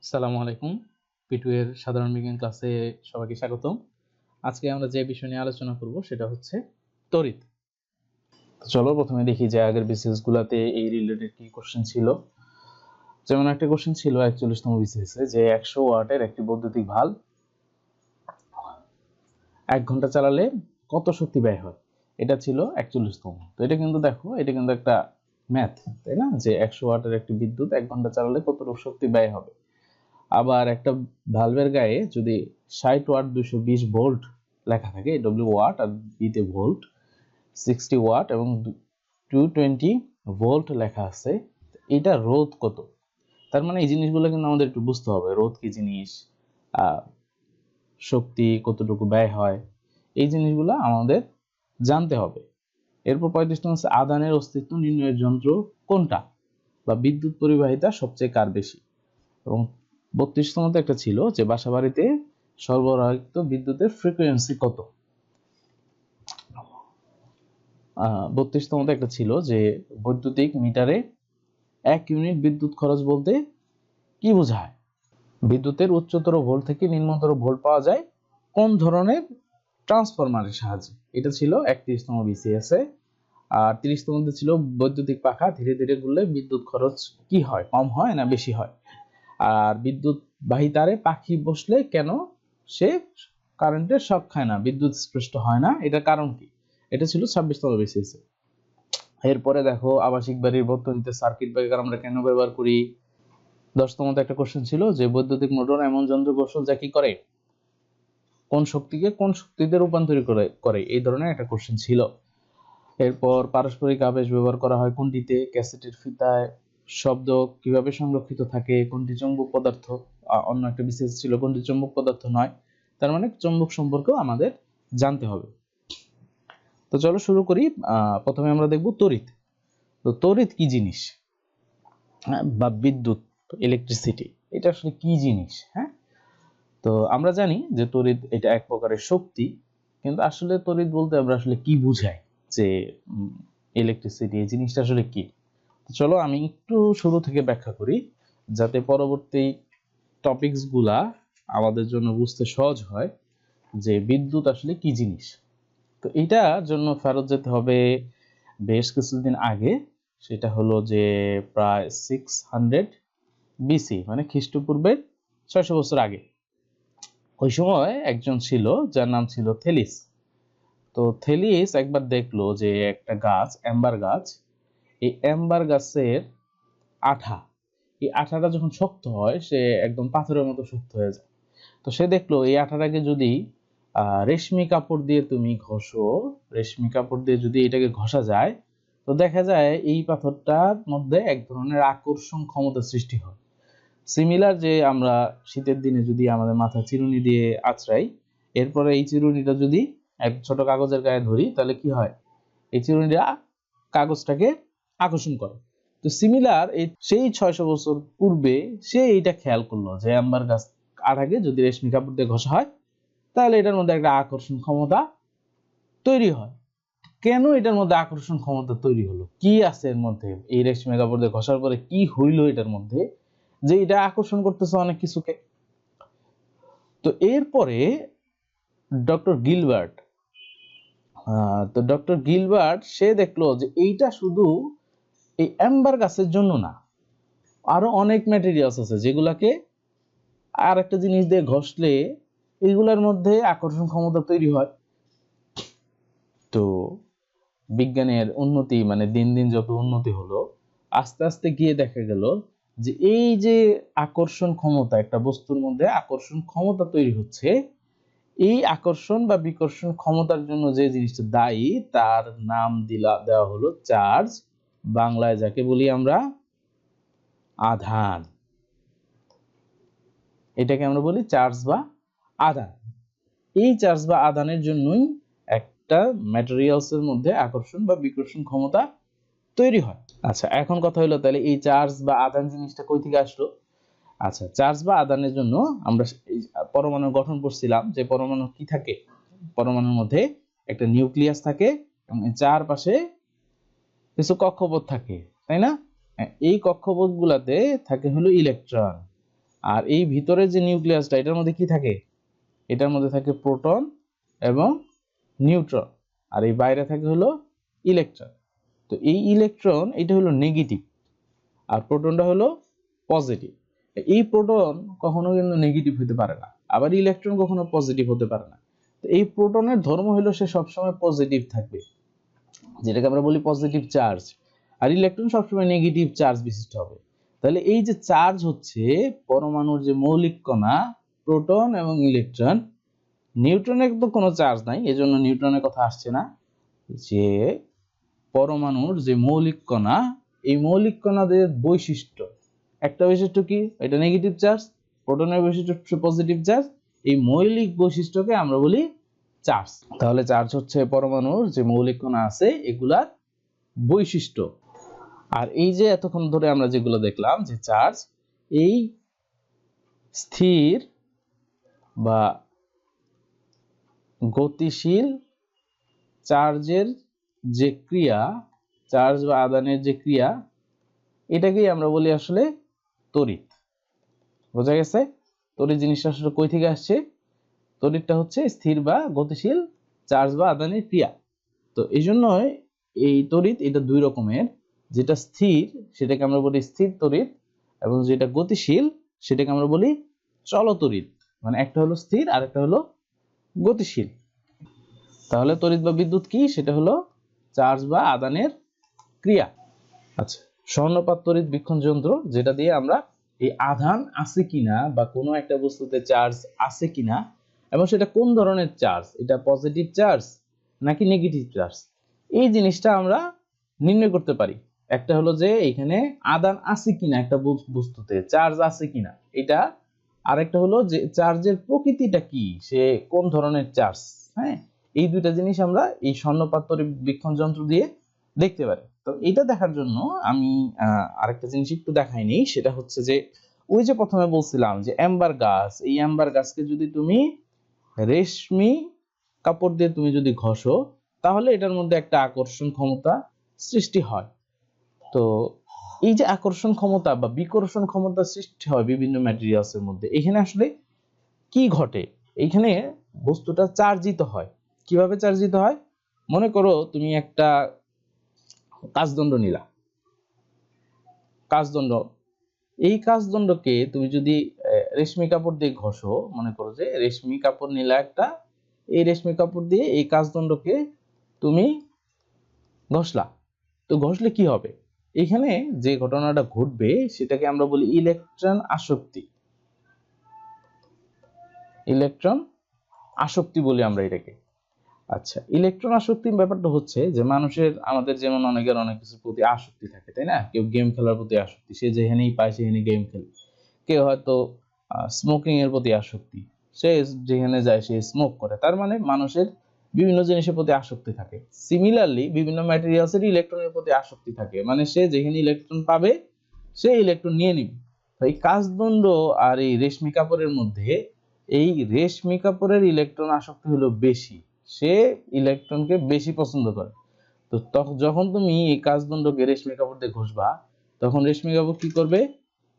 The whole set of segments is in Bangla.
আসসালামু আলাইকুম। পিটু এর সাধারণ বিজ্ঞান ক্লাসে সবাইকে স্বাগতম। আজকে আমরা যে বিষয় নিয়ে আলোচনা করব সেটা হচ্ছে তড়িৎ। চলো প্রথমে দেখি যে আগের বিসিএস গুলাতে এই রিলেটেড কি কোশ্চেন ছিল। যেমন একটা কোশ্চেন ছিল 41তম বিসিএস এ যে 100 ওয়াটের একটি বৈদ্যুতিক ভাল্ব 1 ঘন্টা চালালে কত শক্তি ব্যয় হয়। এটা ছিল 41তম। তো এটা কিন্তু দেখো, এটা কিন্তু একটা ম্যাথ, তাই না? যে 100 ওয়াটের একটি বিদ্যুৎ 1 ঘন্টা চালালে কতটুকু শক্তি ব্যয় হবে। আবার একটা ভালভের গায়ে যদি 60 ওয়াট 220 ভোল্ট লেখা থাকে, ডব্লিউ ওয়াট আর বিতে ভোল্ট, 60 ওয়াট এবং 220 ভোল্ট লেখা আছে, এটা রোধ কত? তার মানে এই জিনিসগুলো কিন্তু আমাদের একটু বুঝতে হবে, রোধ কি জিনিস, শক্তি কতটুকু ব্যয় হয়, এই জিনিসগুলো আমাদের জানতে হবে। এরপর 35 হচ্ছে আধানের অস্তিত্ব নির্ণয়ের যন্ত্র কোনটা, বা বিদ্যুৎ পরিবাহিতা সবচেয়ে কার বেশি। এবং 32তম একটা ছিল যে বাসাবাড়িতে সরবরাহিত বিদ্যুতের ফ্রিকোয়েন্সি কত। 32তম একটা ছিল যে বৈদ্যুতিক মিটারে 1 ইউনিট বিদ্যুৎ খরচ বলতে কি বোঝায়। বিদ্যুতের উচ্চতর ভোল্ট থেকে নিম্নতর ভোল্ট পাওয়া যায় কোন ধরনের ট্রান্সফরমারের সাহায্যে। এটা ছিল 31তম বিসিএস এ। আর 30তম ছিল বৈদ্যুতিক পাখা ধীরে ধীরে ঘুরলে বিদ্যুৎ খরচ কি হয়, কম হয় না বেশি হয়। আর বিদ্যুৎ বাহী তারে পাখি বসলে কেন সে কারেন্টের শক খায় না, বিদ্যুৎ স্পৃষ্ট হয় না, এটার কারণ কি। এটা ছিল 26তম বিসিএস। এরপরে দেখো আবাসিক বাড়ির বর্তনীতে সার্কিট ব্রেকার আমরা কেন ব্যবহার করি। 10তম একটা কোশ্চেন ছিল যে বৈদ্যুতিক মোটর এমন যন্ত্র কৌশল যা কি করে, কোন শক্তিকে কোন শক্তিতে রূপান্তরিত করে, এই ধরনের একটা কোশ্চেন ছিল। এরপর পারস্পরিক আবেশ ব্যবহার করা হয় কোনটিতে, ক্যাসেটের ফিতায় শব্দ কিভাবে সংরক্ষিত থাকে, কোনটি চৌম্বক পদার্থ। অন্য একটা বিশেষ ছিল কোনটি চৌম্বক পদার্থ নয়। তার মানে চৌম্বক সম্পর্কেও আমাদের জানতে হবে। তো চলো শুরু করি। প্রথমে আমরা দেখব তড়িৎ। তো তড়িৎ কি জিনিস, বা বিদ্যুৎ, ইলেকট্রিসিটি, এটা আসলে কি জিনিস। হ্যাঁ, তো আমরা জানি যে তড়িৎ এটা এক প্রকারের শক্তি, কিন্তু আসলে তড়িৎ বলতে আমরা আসলে কি বুঝাই, যে ইলেকট্রিসিটি এই জিনিসটা আসলে কি। চলো আমি একটু শুরু থেকে ব্যাখ্যা করি, যাতে পরবর্তী টপিকস গুলা আমাদের জন্য বুঝতে সহজ হয় যে বিদ্যুৎ আসলে কি জিনিস। তো এটার জন্য ফেরত যেতে হবে বেশ কিছুদিন আগে। সেটা হলো যে প্রায় 600 বিসি, মানে খ্রিস্টপূর্বের 600 বছর আগে। ওই সময় একজন ছিল যার নাম ছিল থেলিস। তো থেলিস একবার দেখলো যে একটা গাছ, এম্বার গাছ, এই এম্বার গাছের আঠা, এই আঠাটা যখন শক্ত হয় সে একদম পাথরের মতো শক্ত হয়ে যায়। তো সে দেখলো এই আঠাটাকে যদি রেশমি কাপড় দিয়ে তুমি ঘষো, রেশমি কাপড় দিয়ে যদি এটাকে ঘষা যায়, তো দেখা যায় এই পাথরটার মধ্যে এক ধরনের আকর্ষণ ক্ষমতা সৃষ্টি হয়। সিমিলার যে আমরা শীতের দিনে যদি আমাদের মাথা চিরুনি দিয়ে আঁচড়াই, এরপরে এই চিরুনিটা যদি এক ছোট কাগজের গায়ে ধরি, তাহলে কি হয়, এই চিরুনিটা কাগজটাকে আকর্ষণ করে। তো সিমিলার এই সেই 600 বছর পূর্বে সে এইটা খেয়াল করলো যে আম্বার গাছ আঠাকে যদি রেশমি কাপড় দিয়ে ঘষা হয়, তাহলে এটার মধ্যে একটা আকর্ষণ ক্ষমতা তৈরি হয়। কেন এটার মধ্যে আকর্ষণ ক্ষমতা তৈরি হলো, কি আছে এর মধ্যে, এই রেশমি কাপড় দিয়ে ঘষার পরে কি হইলো এটার মধ্যে যে এটা আকর্ষণ করতেছে অনেক কিছুকে। তো এরপরে ডক্টর গিলবার্ট, সে দেখলো যে এইটা শুধু এই এম্বার গাছের জন্য না, আরো অনেক ম্যাটেরিয়ালস আছে যেগুলাকে আর একটা জিনিস দিয়ে ঘষলে এইগুলার মধ্যে আকর্ষণ ক্ষমতা তৈরি হয়। তো বিজ্ঞানের উন্নতি, মানে দিন দিন যত উন্নতি হলো, আস্তে আস্তে গিয়ে দেখা গেল যে এই যে আকর্ষণ ক্ষমতা, একটা বস্তুর মধ্যে আকর্ষণ ক্ষমতা তৈরি হচ্ছে, এই আকর্ষণ বা বিকর্ষণ ক্ষমতার জন্য যে জিনিসটা দায়ী তার নাম দেওয়া হলো চার্জ, বাংলায় যাকে বলি আমরা আধান। এটাকে আমরা বলি চার্জ বা আধান। এই চার্জ বা আধানের জন্যই একটা ম্যাটেরিয়ালস এর মধ্যে আকর্ষণ বা বিকর্ষণ ক্ষমতা তৈরি হয়। আচ্ছা, এখন কথা হলো তাহলে এই চার্জ বা আধান জিনিসটা কই থেকে আসলো। আচ্ছা, চার্জ বা আধানের জন্য আমরা পরমাণুর গঠন পড়ছিলাম, যে পরমাণু কি থাকে, পরমাণুর মধ্যে একটা নিউক্লিয়াস থাকে এবং চারপাশে কিছু কক্ষপথ থাকে, তাই না? এই কক্ষপথ গুলাতে থাকে হলো ইলেকট্রন, আর এই ভিতরে যে নিউক্লিয়াসটা, এটার মধ্যে কি থাকে? এটার মধ্যে থাকে প্রোটন এবং নিউট্রন, আর এই বাইরে থাকে হলো ইলেকট্রন। তো এই ইলেকট্রন এটা হলো নেগেটিভ, আর প্রোটনটা হলো পজিটিভ। এই প্রোটন কখনো কিন্তু নেগেটিভ হতে পারে না, আবার ইলেকট্রন কখনো পজিটিভ হতে পারে না। তো এই প্রোটনের ধর্ম হলো সে সবসময় পজিটিভ থাকবে, যেটাকে আমরা বলি পজিটিভ চার্জ, আর ইলেকট্রন সবসময় নেগেটিভ চার্জ বিশিষ্ট হবে। তাহলে এই যে চার্জ হচ্ছে পরমাণুর যে মৌলিক কণা প্রোটন এবং ইলেকট্রন, নিউট্রনের তো কোনো চার্জ নাই, এজন্য নিউট্রনের কথা আসছে না। যে পরমাণুর যে মৌলিক কণা, এই মৌলিক কণাদের বৈশিষ্ট্য, একটা বৈশিষ্ট্য কি? এটা নেগেটিভ চার্জ, প্রোটনের বৈশিষ্ট্য পজিটিভ চার্জ, এই মৌলিক বৈশিষ্ট্যকে আমরা বলি চার্জ। তাহলে চার্জ হচ্ছে পরমাণুর যে মৌলিক কণা আছে এগুলার বৈশিষ্ট্য। আর এই যে এতক্ষণ ধরে আমরা যেগুলো দেখলাম যে চার্জ, এই স্থির বা গতিশীল চার্জের যে ক্রিয়া, চার্জ বা আদানের যে ক্রিয়া, এটাকেই আমরা বলি আসলে তড়িৎ। বোঝা গেছে? তড়িৎ জিনিসটা আসলে কই থেকে আসছে? তড়িৎটা হচ্ছে স্থির বা গতিশীল চার্জ বা আদানের ক্রিয়া। তো এই জন্যই এই তড়িৎ এটা দুই রকমের, যেটা স্থির সেটাকে আমরা বলি স্থির তড়িৎ, এবং যেটা গতিশীল সেটাকে আমরা বলি চলতড়িৎ। মানে একটা হলো স্থির আর একটা হলো গতিশীল। তাহলে তড়িৎ বা বিদ্যুৎ কি? সেটা হলো চার্জ বা আদানের ক্রিয়া। আচ্ছা, স্বর্ণপাত তড়িৎ বীক্ষণ যন্ত্র, যেটা দিয়ে আমরা এই আধান আছে কিনা বা কোনো একটা বস্তুতে চার্জ আছে কিনা, এবং সেটা কোন ধরনের চার্জ, এটা পজিটিভ চার্জ নাকি নেগেটিভ চার্জ, এই জিনিসটা আমরা নির্ণয় করতে পারি। একটা হলো যে এখানে আদান আছে কিনা, একটা বস্তুতে চার্জ আছে কিনা এটা, আরেকটা হলো যে চার্জের প্রকৃতিটা কি, সে কোন ধরনের চার্জ। হ্যাঁ, এই দুইটা জিনিস আমরা এই স্বর্ণপাত তড়িৎ বীক্ষণ যন্ত্র দিয়ে দেখতে পারি। তো এটা দেখার জন্য আমি আরেকটা জিনিস একটু দেখাইনি, সেটা হচ্ছে যে ওই যে প্রথমে বলছিলাম যে অ্যাম্বার গাছ, এই অ্যাম্বার গাছকে যদি তুমি রেশমি কাপড় দিয়ে তুমি যদি ঘষো, তাহলে এটার মধ্যে একটা আকর্ষণ ক্ষমতা সৃষ্টি হয়। তো এই যে আকর্ষণ ক্ষমতা বা বিকর্ষণ ক্ষমতা সৃষ্টি হয় বিভিন্ন ম্যাটেরিয়ালসের মধ্যে, এখানে আসলে কি ঘটে? এইখানে বস্তুটা চার্জিত হয়। কিভাবে চার্জিত হয়? মনে করো তুমি একটা কাচদণ্ড নিলা, কাচদণ্ড, এই কাচদণ্ডকে তুমি যদি রেশমি কাপড় দিয়ে ঘষো, মনে করো যে রেশমি কাপড় নিলা একটা, এই রেশমি কাপড় দিয়ে এই কাচদণ্ডকে তুমি ঘষলা, তো ঘষলে কি হবে? এখানে যে ঘটনাটা ঘটবে সেটাকে আমরা বলি ইলেকট্রন আসক্তি। ইলেকট্রন আসক্তি বলি আমরা এটাকে। আচ্ছা, ইলেকট্রন আসক্তির ব্যাপারটা হচ্ছে যে মানুষের, আমাদের যেমন অনেকের অনেক কিছুর প্রতি আসক্তি থাকে, তাই না? কেউ গেম খেলার প্রতি আসক্তি, সে যেখানেই পায় সেখানে গেম খেলে। কেউ হয়তো স্মোকিং এর প্রতি আসক্তি, সে যেখানে যায় সে স্মোক করে। তার মানে মানুষের বিভিন্ন জিনিসের প্রতি আসক্তি থাকে। সিমিলারলি বিভিন্ন ম্যাটেরিয়ালসের ইলেকট্রনের প্রতি আসক্তি থাকে, মানে সে যেখানে ইলেকট্রন পাবে সে ইলেকট্রন নিয়ে নিবে। এই কাচদণ্ড আর এই রেশমি কাপড়ের মধ্যে এই রেশমি কাপড়ের ইলেকট্রন আসক্তি হলো বেশি, সে ইলেকট্রনকে বেশি পছন্দ করে। তো তখন যখন তুমি এই কাচদণ্ডকে রেশমি কাপড় দিয়ে ঘষবা, তখন রেশমি কাপড় কি করবে?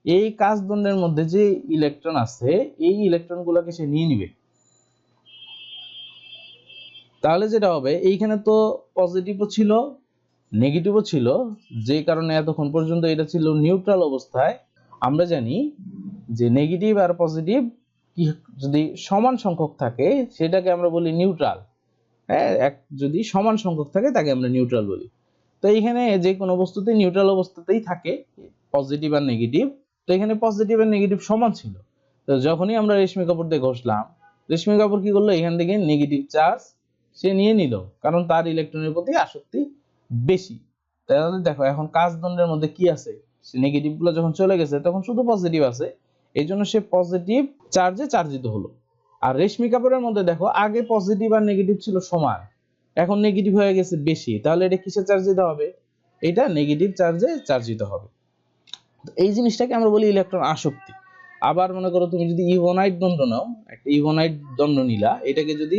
এই কাচদণ্ডের মধ্যে যে ইলেকট্রন আছে এই ইলেকট্রন গুলোকে সে নিয়ে নিবে। তাহলে যেটা হবে, এইখানে তো পজিটিভও ছিল নেগেটিভও ছিল, যে কারণে এতক্ষণ পর্যন্ত এটা ছিল নিউট্রাল অবস্থায়। আমরা জানি যে নেগেটিভ আর পজিটিভ কি যদি সমান সংখ্যক থাকে সেটাকে আমরা বলি নিউট্রাল। হ্যাঁ, যদি সমান সংখ্যক থাকে তাকে আমরা নিউট্রাল বলি। তো এখানে যে কোনো বস্তুতে নিউট্রাল অবস্থাতেই থাকে পজিটিভ আর নেগেটিভ। তো এখানে পজিটিভ আর নেগেটিভ সমান ছিল। তো যখনই আমরা রেশমি কাপড় দিয়ে ঘষলাম, রেশমি কাপড় কি করলো? এখান থেকে নেগেটিভ চার্জ সে নিয়ে নিল, কারণ তার ইলেকট্রনের প্রতি আসক্তি বেশি। তাহলে দেখো এখন কাচদণ্ডের মধ্যে কি আছে? সে নেগেটিভ গুলো যখন চলে গেছে তখন শুধু পজিটিভ আছে, এই জন্য সে পজিটিভ চার্জে চার্জিত হলো। আর রেশমি কাপড়ের মধ্যে দেখো আগে পজিটিভ আর নেগেটিভ ছিল সমান, এখন নেগেটিভ হয়ে গেছে বেশি, তাহলে এটা কিসে চার্জিত হবে? এটা নেগেটিভ চার্জে চার্জিত হবে। তো এই জিনিসটাকে আমরা বলি ইলেকট্রন আসক্তি। আবার মনে করো তুমি যদি ইভোনাইট দণ্ড নাও, একটা ইভোনাইট দণ্ড নিলা, এটাকে যদি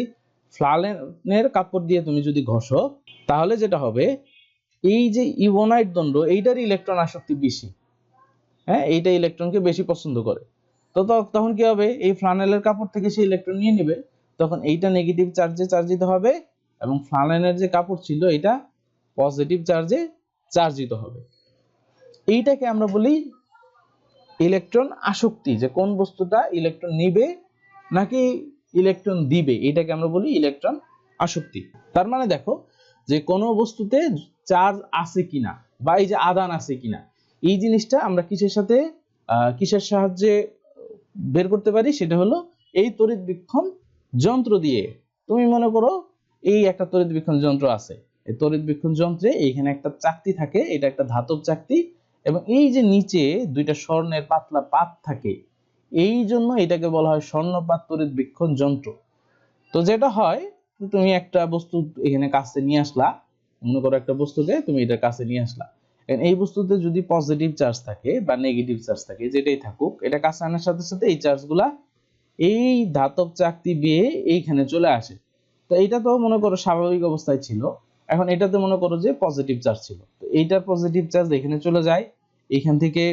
ফ্লালেনের কাপড় দিয়ে তুমি যদি ঘষো, তাহলে যেটা হবে, এই যে ইভোনাইট দণ্ড এইটার ইলেকট্রন আসক্তি বেশি। হ্যাঁ, এইটা ইলেকট্রনকে বেশি পছন্দ করে। তো তখন কি হবে, এই ফ্লানেলের কাপড় থেকে সে ইলেকট্রন নিয়ে নেবে, তখন এইটা নেগেটিভ চার্জে চার্জিত হবে এবং ফ্লানেলের যে কাপড় ছিল এটা পজিটিভ চার্জে চার্জিত হবে। এইটাকে আমরা বলি ইলেকট্রন আসক্তি, যে কোন বস্তুটা ইলেকট্রন নিবে নাকি ইলেকট্রন দিবে, এটাকে আমরা বলি ইলেকট্রন আসক্তি। তার মানে দেখো যে কোনো বস্তুতে চার্জ আছে কিনা বা এই যে আধান আছে কিনা, এই জিনিসটা আমরা কিসের সাহায্যে বের করতে পারি, সেটা হলো এই তড়িৎবীক্ষণ যন্ত্র দিয়ে। তুমি মনে করো এই একটা তড়িৎবীক্ষণ যন্ত্র আছে, এই তড়িৎবীক্ষণ যন্ত্রে এইখানে একটা চাকতি থাকে, এটা একটা ধাতব চাকতি, এবং এই যে নিচে দুইটা স্বর্ণের পাতলা পাত থাকে, এই জন্য এটাকে বলা হয় স্বর্ণপাত তড়িৎবীক্ষণ যন্ত্র। তো যেটা হয়, তুমি একটা বস্তু এখানে কাছে নিয়ে আসলা, মনে করো একটা বস্তুকে তুমি এটা কাছে নিয়ে আসলা, এই বস্তুতে যদি পজিটিভ চার্জ থাকে বা নেগেটিভ চার্জ থাকে, যেটাই থাকুক, এটা কাছে আনার সাথে সাথে এই চার্জগুলা এই ধাতব চাকতি বেয়ে এইখানে চলে আসে। তো এটা তো মনে করো স্বাভাবিক অবস্থায় ছিল, এখন এটাতে মনে করো যে পজিটিভ চার্জ ছিল, তো এইটার পজিটিভ চার্জ এখানে চলে যায়, এখান থেকে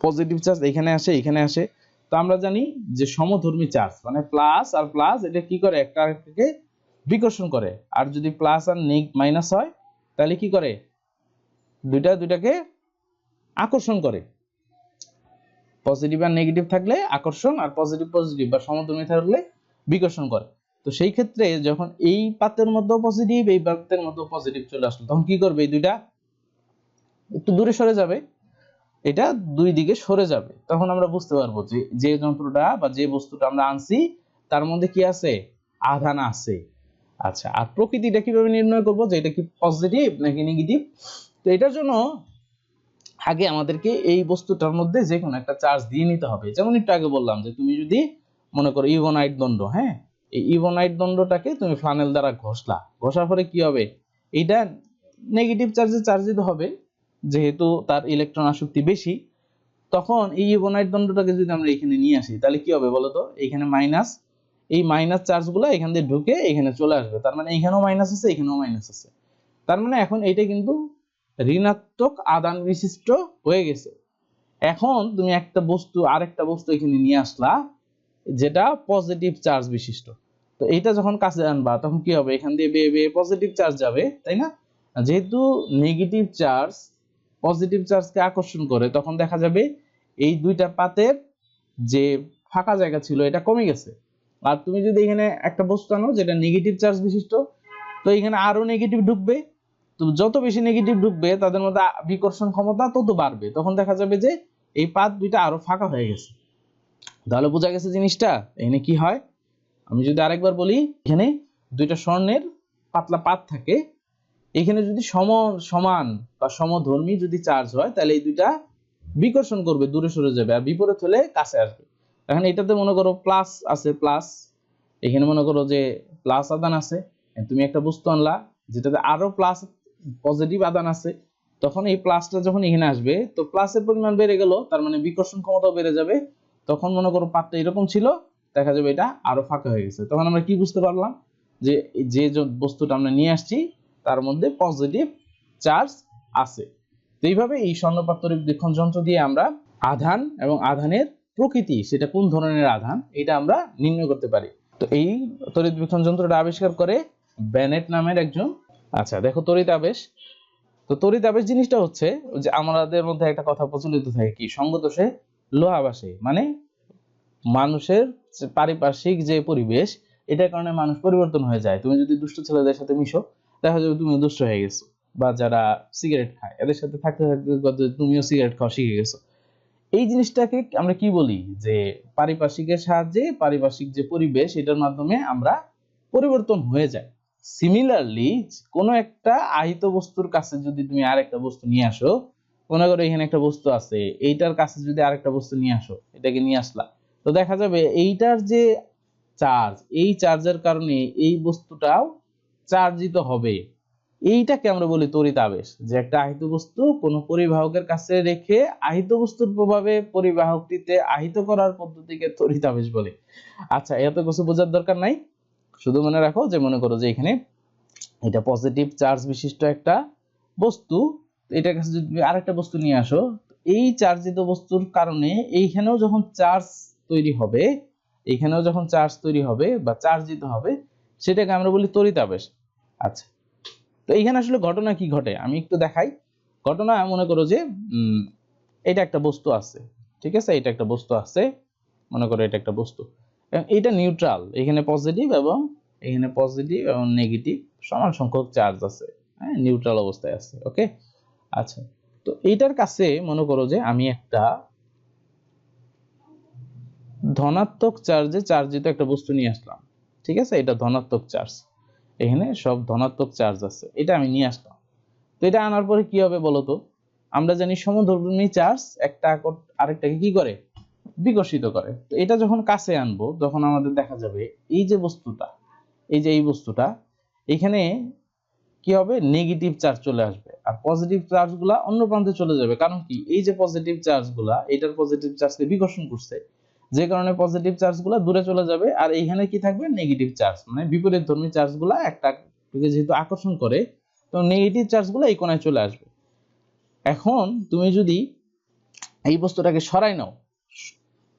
পজিটিভ চার্জ এখানে আসে। তো আমরা জানি যে সমধর্মী চার্জ মানে প্লাস আর প্লাস এটা কি করে, একটা আরেকটাকে বিকর্ষণ করে, আর যদি প্লাস আর মাইনাস হয় তাহলে কি করে, দুইটাকে আকর্ষণ করে। পজিটিভ আর নেগেটিভ থাকলে আকর্ষণ, আর পজিটিভ বা সমধর্মী থাকলে বিকর্ষণ করে। তো সেই ক্ষেত্রে যখন এই পাতের মধ্যে পজিটিভ, এই পাতের মধ্যে পজিটিভ চলে আসলো, তখন কি করবে, এই দুইটা একটু দূরে সরে যাবে, এটা দুই দিকে সরে যাবে। তখন আমরা বুঝতে পারবো যে যে যন্ত্রটা বা যে বস্তুটা আমরা আনছি তার মধ্যে কি আছে, আধান আছে। আচ্ছা, আর প্রকৃতিটা কিভাবে নির্ণয় করব যে এটা কি পজিটিভ নাকি নেগেটিভ? তো এটার জন্য আগে আমাদেরকে এই বস্তুটার মধ্যে যে কোনো একটা চার্জ দিয়ে নিতে হবে। যেমন একটু আগে বললাম যে তুমি যদি মনে করো ইভোনাইট দণ্ড, হ্যাঁ, এই ইভোনাইট দণ্ডটাকে তুমি ফ্লানেল দ্বারা ঘষার পরে কি হবে, এটা নেগেটিভ চার্জে চার্জিত হবে, যেহেতু তার ইলেকট্রন আসক্তি বেশি। তখন এই ইভোনাইট দণ্ডটাকে যদি আমরা এখানে নিয়ে আসি তাহলে কি হবে বলতো, এখানে মাইনাস, এই মাইনাস চার্জগুলো এখান দিয়ে ঢুকে এখানে চলে আসবে, তার মানে এখানেও মাইনাস আছে, এখানেও মাইনাস আছে। তার মানে এখন এটা কিন্তু ঋণাত্মক আধান বিশিষ্ট হয়ে গেছে। এখন তুমি একটা বস্তু আরেকটা বস্তু এখানে নিয়ে আসলা যেটা পজিটিভ চার্জ বিশিষ্ট, তো এটা যখন কাছে আনবা তখন কি হবে, এখান দিয়ে বেয়ে বেয়ে পজিটিভ চার্জ যাবে, তাই না? যেহেতু নেগেটিভ চার্জ পজিটিভ চার্জকে আকর্ষণ করে, তখন দেখা যাবে এই দুইটা পাতের যে ফাঁকা জায়গা ছিল এটা কমে গেছে। আর তুমি যদি এখানে একটা বস্তু আনো যেটা নেগেটিভ চার্জ বিশিষ্ট, তো এখানে আরো নেগেটিভ ঢুকবে, তো যত বেশি নেগেটিভ ঢুকবে তাদের মধ্যে বিকর্ষণ ক্ষমতা তত বাড়বে, তখন দেখা যাবে যে এই পাত দুইটা আরো ফাঁকা হয়ে গেছে। তাহলে বোঝা গেছে জিনিসটা এখানে কি হয়। আমি যদি আরেকবার বলি, এখানে দুইটা স্বর্ণের পাতলা পাত থাকে, এখানে যদি সমান বা সমধর্মী যদি চার্জ হয় তাহলে এই দুইটা বিকর্ষণ করবে, দূরে সরে যাবে, আর বিপরীত হলে কাছে আসবে। এখন এটাতে মনে করো প্লাস আছে, প্লাস এখানে মনে করো যে প্লাস আধান আছে, তুমি একটা বস্তু আনলা যেটাতে আরো প্লাস পজিটিভ আধান আছে, তখন এই প্লাসটা যখন এখানে আসবে তো প্লাসের পরিমাণ বেড়ে গেল, তার মানে বিকর্ষণ ক্ষমতাও বেড়ে যাবে। তখন মনে করো পাতটা এরকম ছিল, দেখা যাবে এটা আরো ফাঁকা হয়ে গেছে। তখন আমরা কি বুঝতে পারলাম যে যে বস্তুটা আমরা নিয়ে আসছি তার মধ্যে পজিটিভ চার্জ আছে। তো এইভাবে এই স্বর্ণপাত তড়িৎবীক্ষণ যন্ত্র দিয়ে আমরা আধান এবং আধানের প্রকৃতি, সেটা কোন ধরনের আধান, এটা আমরা নির্ণয় করতে পারি। তো এই তড়িৎবীক্ষণ যন্ত্রটা আবিষ্কার করে ব্যানেট নামের একজন। আচ্ছা দেখো, তড়িৎ আবেশ, তো তড়িৎ আবেশ জিনিসটা হচ্ছে যে আমাদের মধ্যে একটা কথা প্রচলিত থাকে কি, সঙ্গদোষে লোহা ভাসে, মানে মানুষের পারিপার্শ্বিক যে পরিবেশ এটার কারণে মানুষ পরিবর্তন হয়ে যায়। তুমি যদি দুষ্ট ছেলেদের সাথে মিশো দেখা যাবে তুমি দুষ্ট হয়ে গেছো, বা যারা সিগারেট খায় এদের সাথে থাকতে থাকতে তুমিও সিগারেট খাওয়া শিখে গেছো। এই জিনিসটাকে আমরা কি বলি, যে পারিপার্শ্বিকের সাহায্যে পারিপার্শ্বিক যে পরিবেশ এটার মাধ্যমে আমরা পরিবর্তন হয়ে যায়। সিমিলারলি কোনো একটা আহিত বস্তুর কাছে যদি তুমি আরেকটা বস্তু নিয়ে আসো, মনে করো এখানে একটা বস্তু আছে, এইটার কাছে যদি আরেকটা বস্তু নিয়ে আসো, এটাকে নিয়ে আসলা, তো দেখা যাবে এইটার যে চার্জ, এই চার্জের কারণে এই বস্তুটাও চার্জিত হবে। এইটাকে আমরা বলি তড়িৎ আবেশ, যে একটা আহিত বস্তু কোনো পরিবাহকের কাছে রেখে আহিত বস্তুর প্রভাবে পরিবাহকটিতে আহিত করার পদ্ধতিকে তড়িৎ আবেশ বলে। আচ্ছা, এত কিছু বোঝার দরকার নাই, শুধু মনে রাখো যে মনে করো যে এখানে এটা পজিটিভ চার্জ বিশিষ্ট একটা বস্তু, এটার কাছে যদি আরেকটা বস্তু নিয়ে আসো, এই চার্জিত বস্তুর কারণে এইখানেও যখন চার্জ তৈরি হবে, এইখানেও যখন চার্জ তৈরি হবে বা চার্জিত হবে, সেটাকে আমরা বলি তড়িতাবেশ। আচ্ছা, তো এইখানে আসলে ঘটনা কি ঘটে আমি একটু দেখাই। ঘটনা মনে করো যে এটা একটা বস্তু আছে, ঠিক আছে, এটা একটা বস্তু আছে, মনে করো এটা একটা বস্তু, এবং এটা নিউট্রাল, এখানে পজিটিভ এবং এখানে পজিটিভ এবং নেগেটিভ সমান সংখ্যক চার্জ আছে, হ্যাঁ, নিউট্রাল অবস্থায় আছে। ওকে, আচ্ছা, তো এইটার কাছে মনে করো যে আমি একটা ধনাত্মক চার্জে চার্জিত একটা বস্তু নিয়ে আসলাম, ঠিক আছে, এটা ধনাত্মক চার্জ, এখানে সব ধনাত্মক চার্জ আছে, এটা আমি নিয়ে আসলাম। তো এটা আনার পরে কি হবে বলতো, আমরা জানি সমধর্মী চার্জ একটা আরেকটাকে কি করে, বিকর্ষিত করে। তো এটা যখন কাছে আনবো তখন আমাদের দেখা যাবে এই যে বস্তুটা, এই যে এই বস্তুটা, এখানে কি হবে, নেগেটিভ চার্জ চলে আসবে আর পজিটিভ চার্জগুলা অন্য প্রান্তে চলে যাবে। কারণ কি, এই যে পজিটিভ চার্জগুলা এটার পজিটিভ চার্জকে বিকর্ষণ করছে, যে কারণে পজিটিভ চার্জগুলা দূরে চলে যাবে আর এইখানে কি থাকবে, নেগেটিভ চার্জ, মানে বিপরীতধর্মী চার্জগুলা একটা যেহেতু আকর্ষণ করে, তো নেগেটিভ চার্জগুলো এই কোণায় চলে আসবে। এখন তুমি যদি এই বস্তুটাকে সরাই নাও,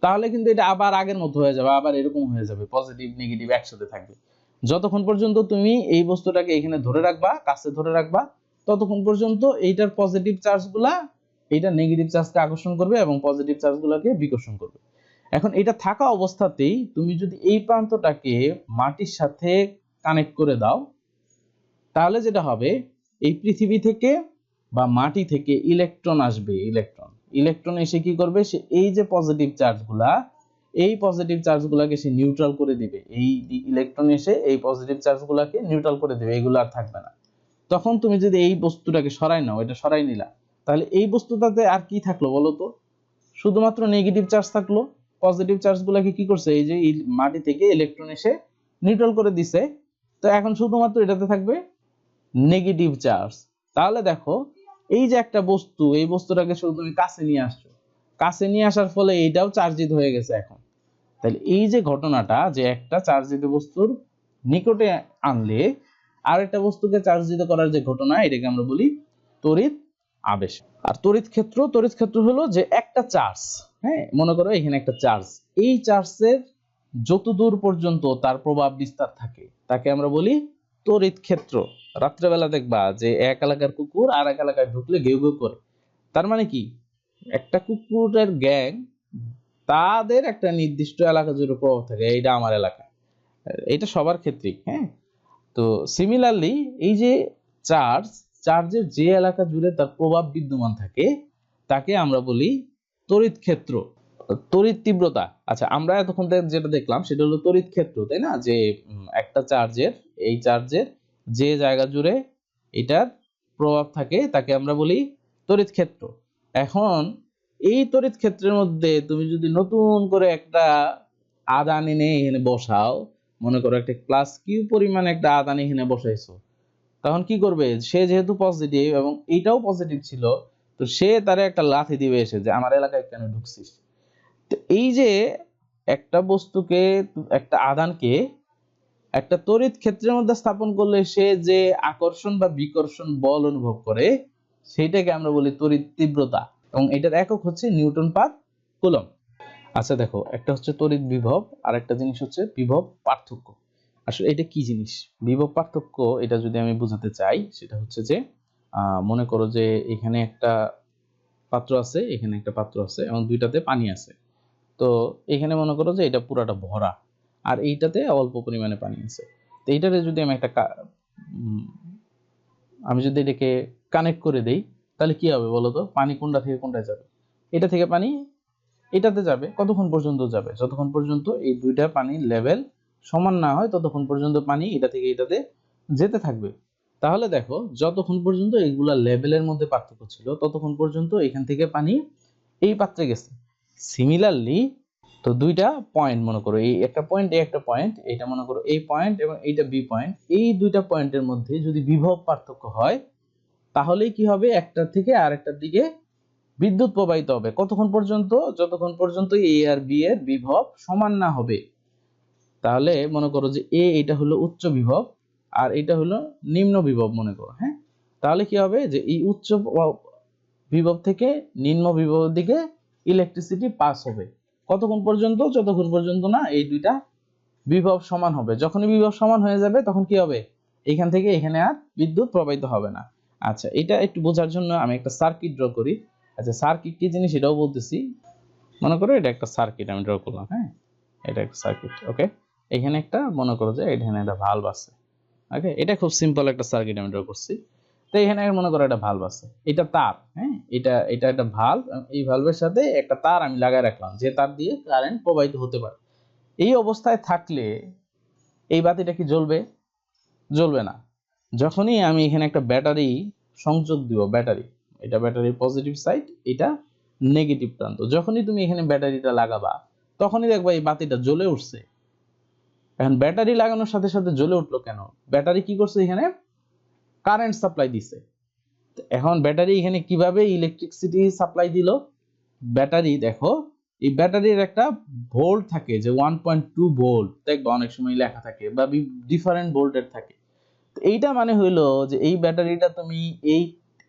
তাহলে কিন্তু এটা আবার আগের মতো হয়ে যাবে, আবার এরকম হয়ে যাবে, পজিটিভ নেগেটিভ একসাথে থাকবে। যতক্ষণ পর্যন্ত তুমি এই বস্তুটাকে এখানে ধরে রাখবা, কাছে ধরে রাখবা, ততক্ষণ পর্যন্ত এইটার পজিটিভ চার্জগুলা এইটা নেগেটিভ চার্জকে আকর্ষণ করবে এবং পজিটিভ চার্জগুলোকে বিকর্ষণ করবে। এখন এটা থাকা অবস্থাতেই তুমি যদি এই প্রান্তটাকে মাটির সাথে কানেক্ট করে দাও, তাহলে যেটা হবে, এই পৃথিবী থেকে বা মাটি থেকে ইলেকট্রন আসবে, ইলেকট্রন এসে কি করবে, সে এই যে পজিটিভ চার্জগুলা, এই পজিটিভ চার্জগুলোকে সে নিউট্রাল করে দিবে, এই ইলেকট্রন এসে এই পজিটিভ চার্জগুলোকে নিউট্রাল করে দিবে, এগুলো আর থাকবে না। তখন তুমি যদি এই বস্তুটাকে সরাই নাও, এটা সরাই নিলা, তাহলে এই বস্তুটাতে আর কি থাকলো বলতো, শুধুমাত্র নেগেটিভ চার্জ থাকলো। পজিটিভ চার্জগুলোকে কি করছে, এই যে মাটি থেকে ইলেকট্রন এসে নিউট্রাল করে দিছে, তো এখন শুধুমাত্র এটাতে থাকবে নেগেটিভ চার্জ। তাহলে দেখো, এই যে একটা বস্তু, এই বস্তুটাকে শুধু তুমি কাছে নিয়ে আসছো, কাছে নিয়ে আসার ফলে এইটাও চার্জিত হয়ে গেছে এখন। তাহলে এই যে ঘটনাটা, যে একটা চার্জিত বস্তুর নিকটে আনলে আর একটা বস্তুকে চার্জিত করার যে ঘটনা, এটাকে আমরা বলি তড়িৎ আবেশ। আর তড়িৎ ক্ষেত্র হলো যে একটা চার্জ, হ্যাঁ, মনে করো এখানে একটা চার্জ, এই চার্জের যতদূর পর্যন্ত তার প্রভাব বিস্তার থাকে তাকে আমরা বলি তড়িৎ ক্ষেত্র। রাত্রেবেলা দেখবা যে এক এলাকার কুকুর আর এক এলাকায় ঢুকলে ঘেউ ঘেউ করে, তার মানে কি, একটা কুকুরের গ্যাং, তাদের একটা নির্দিষ্ট এলাকা জুড়ে প্রভাব থাকে, এইটা আমার এলাকা, এটা সবার ক্ষেত্রেই, হ্যাঁ। তো সিমিলারলি এই যে চার্জের যে এলাকা জুড়ে তার প্রভাব বিদ্যমান থাকে তাকে আমরা বলি তড়িৎ ক্ষেত্র, তড়িৎ তীব্রতা। আচ্ছা, আমরা এতক্ষণ যেটা দেখলাম সেটা হলো তড়িৎ ক্ষেত্র, তাই না, যে একটা চার্জের, এই চার্জের যে জায়গা জুড়ে এটার প্রভাব থাকে তাকে আমরা বলি তড়িৎ ক্ষেত্র। এখন এই তড়িৎ ক্ষেত্রের মধ্যে তুমি যদি নতুন করে একটা আধান এনে এখানে বসাও, মনে করো একটা প্লাস কিউ পরিমাণ একটা আধান এখানে বসাইছো, তখন কি করবে, সে যেহেতু পজিটিভ এবং এইটাও পজিটিভ ছিল, তো সে তারে একটা লাথি দিবে এসে যে আমার এলাকায় কেন ঢুকছিস। তো এই যে একটা বস্তুকে, একটা আধানকে একটা তড়িৎ ক্ষেত্রের মধ্যে স্থাপন করলে সে যে আকর্ষণ বা বিকর্ষণ বল অনুভব করে, সেটাকে আমরা বলি তড়িৎ তীব্রতা, এবং এটার একক হচ্ছে নিউটন পার কুলম্ব। আচ্ছা দেখো, একটা হচ্ছে তড়িৎ বিভব আর একটা জিনিস হচ্ছে বিভব পার্থক্য। আসলে এটা কি জিনিস, বিভব পার্থক্য, এটা যদি আমি বোঝাতে চাই সেটা হচ্ছে যে মনে করো যে এখানে একটা পাত্র আছে, এখানে একটা পাত্র আছে এবং দুইটাতে পানি আছে। তো এখানে মনে করো যে এটা পুরাটা ভরা আর এইটাতে অল্প পরিমাণে পানি আছে। তো এইটারে যদি আমি আমি যদি এটাকে কানেক্ট করে দেই, তাহলে কি হবে বলতো, পানি কোনটা থেকে কোনটায় যাবে, এটা থেকে পানি এটাতে যাবে। কতক্ষণ পর্যন্ত যাবে, যতক্ষণ পর্যন্ত এই দুইটা পানির লেভেল সমান না হয় ততক্ষণ পর্যন্ত পানি এটা থেকে এটাতে যেতে থাকবে। তাহলে দেখো, যতক্ষণ পর্যন্ত এইগুলা লেভেলের মধ্যে পার্থক্য ছিল ততক্ষণ পর্যন্ত এখান থেকে পানি এই পাত্রে গেছে। সিমিলারলি, তো দুইটা পয়েন্ট মনে করো, এই একটা পয়েন্ট, এই একটা পয়েন্ট, এটা মনে করো এই পয়েন্ট এবং এইটা বি পয়েন্ট, এই দুইটা পয়েন্টের মধ্যে যদি বিভব পার্থক্য হয়, তাহলেই কি হবে, একটা থেকে আরেকটার দিকে বিদ্যুৎ প্রবাহিত হবে। কতক্ষণ পর্যন্ত, যতক্ষণ পর্যন্ত এ আর বি এর বিভব সমান না হবে। তাহলে মনে করো যে এটা হলো উচ্চ বিভব আর এটা হলো নিম্ন বিভব মনে করো, হ্যাঁ। তাহলে কি হবে, যে এই বিভব থেকে নিম্ন বিভবের দিকে ইলেকট্রিসিটি পাস হবে। কতক্ষণ পর্যন্ত? যতক্ষণ পর্যন্ত না এই দুইটা বিভব সমান হবে। যখনই বিভব সমান হয়ে যাবে তখন কি হবে? এখান থেকে এখানে আর বিদ্যুৎ প্রবাহিত হবে না। আচ্ছা, এটা একটু বোঝার জন্য আমি একটা সার্কিট ড্র করি। আচ্ছা, সার্কিট কি জিনিস এটাও বলতেছি। মনে করো এটা একটা সার্কিট আমি ড্র করলাম। হ্যাঁ, এটা একটা সার্কিট। ওকে, এখানে একটা মনে করো যে এখানে একটা ভালভ আছে। ওকে, এটা খুব সিম্পল একটা সার্কিট আমি ড্র করছি। তো এখানে মনে করো একটা ভালভ আছে, এটা তার। হ্যাঁ, এটা একটা ভালভ, এই ভালভের সাথে একটা তার আমি লাগাই রাখলাম, যে তার দিয়ে কারেন্ট প্রবাহিত হতে পারে। এই অবস্থায় থাকলে এই বাতিটা কি জ্বলবে? জ্বলবে না। যখনই আমি এখানে একটা ব্যাটারি সংযোগ দিব, ব্যাটারি, এটা ব্যাটারির পজিটিভ সাইড, এটা নেগেটিভ প্রান্ত, যখনই তুমি এখানে ব্যাটারিটা লাগাবা তখনই দেখবা এই বাতিটা জ্বলে উঠছে। এখন ব্যাটারি লাগানোর সাথে সাথে জ্বলে উঠলো কেন? ব্যাটারি কি করছে? এখানে কারেন্ট সাপ্লাই দিছে। এখন ব্যাটারি এখানে কিভাবে ইলেকট্রিসিটি সাপ্লাই দিল? ব্যাটারি দেখো, এই ব্যাটারির একটা ভোল্ট থাকে, যে 1.2 ভোল্ট, দেখবা অনেক সময় লেখা থাকে, বা ডিফারেন্ট ভোল্টের থাকে। তো এইটা মানে হইলো যে এই ব্যাটারিটা তুমি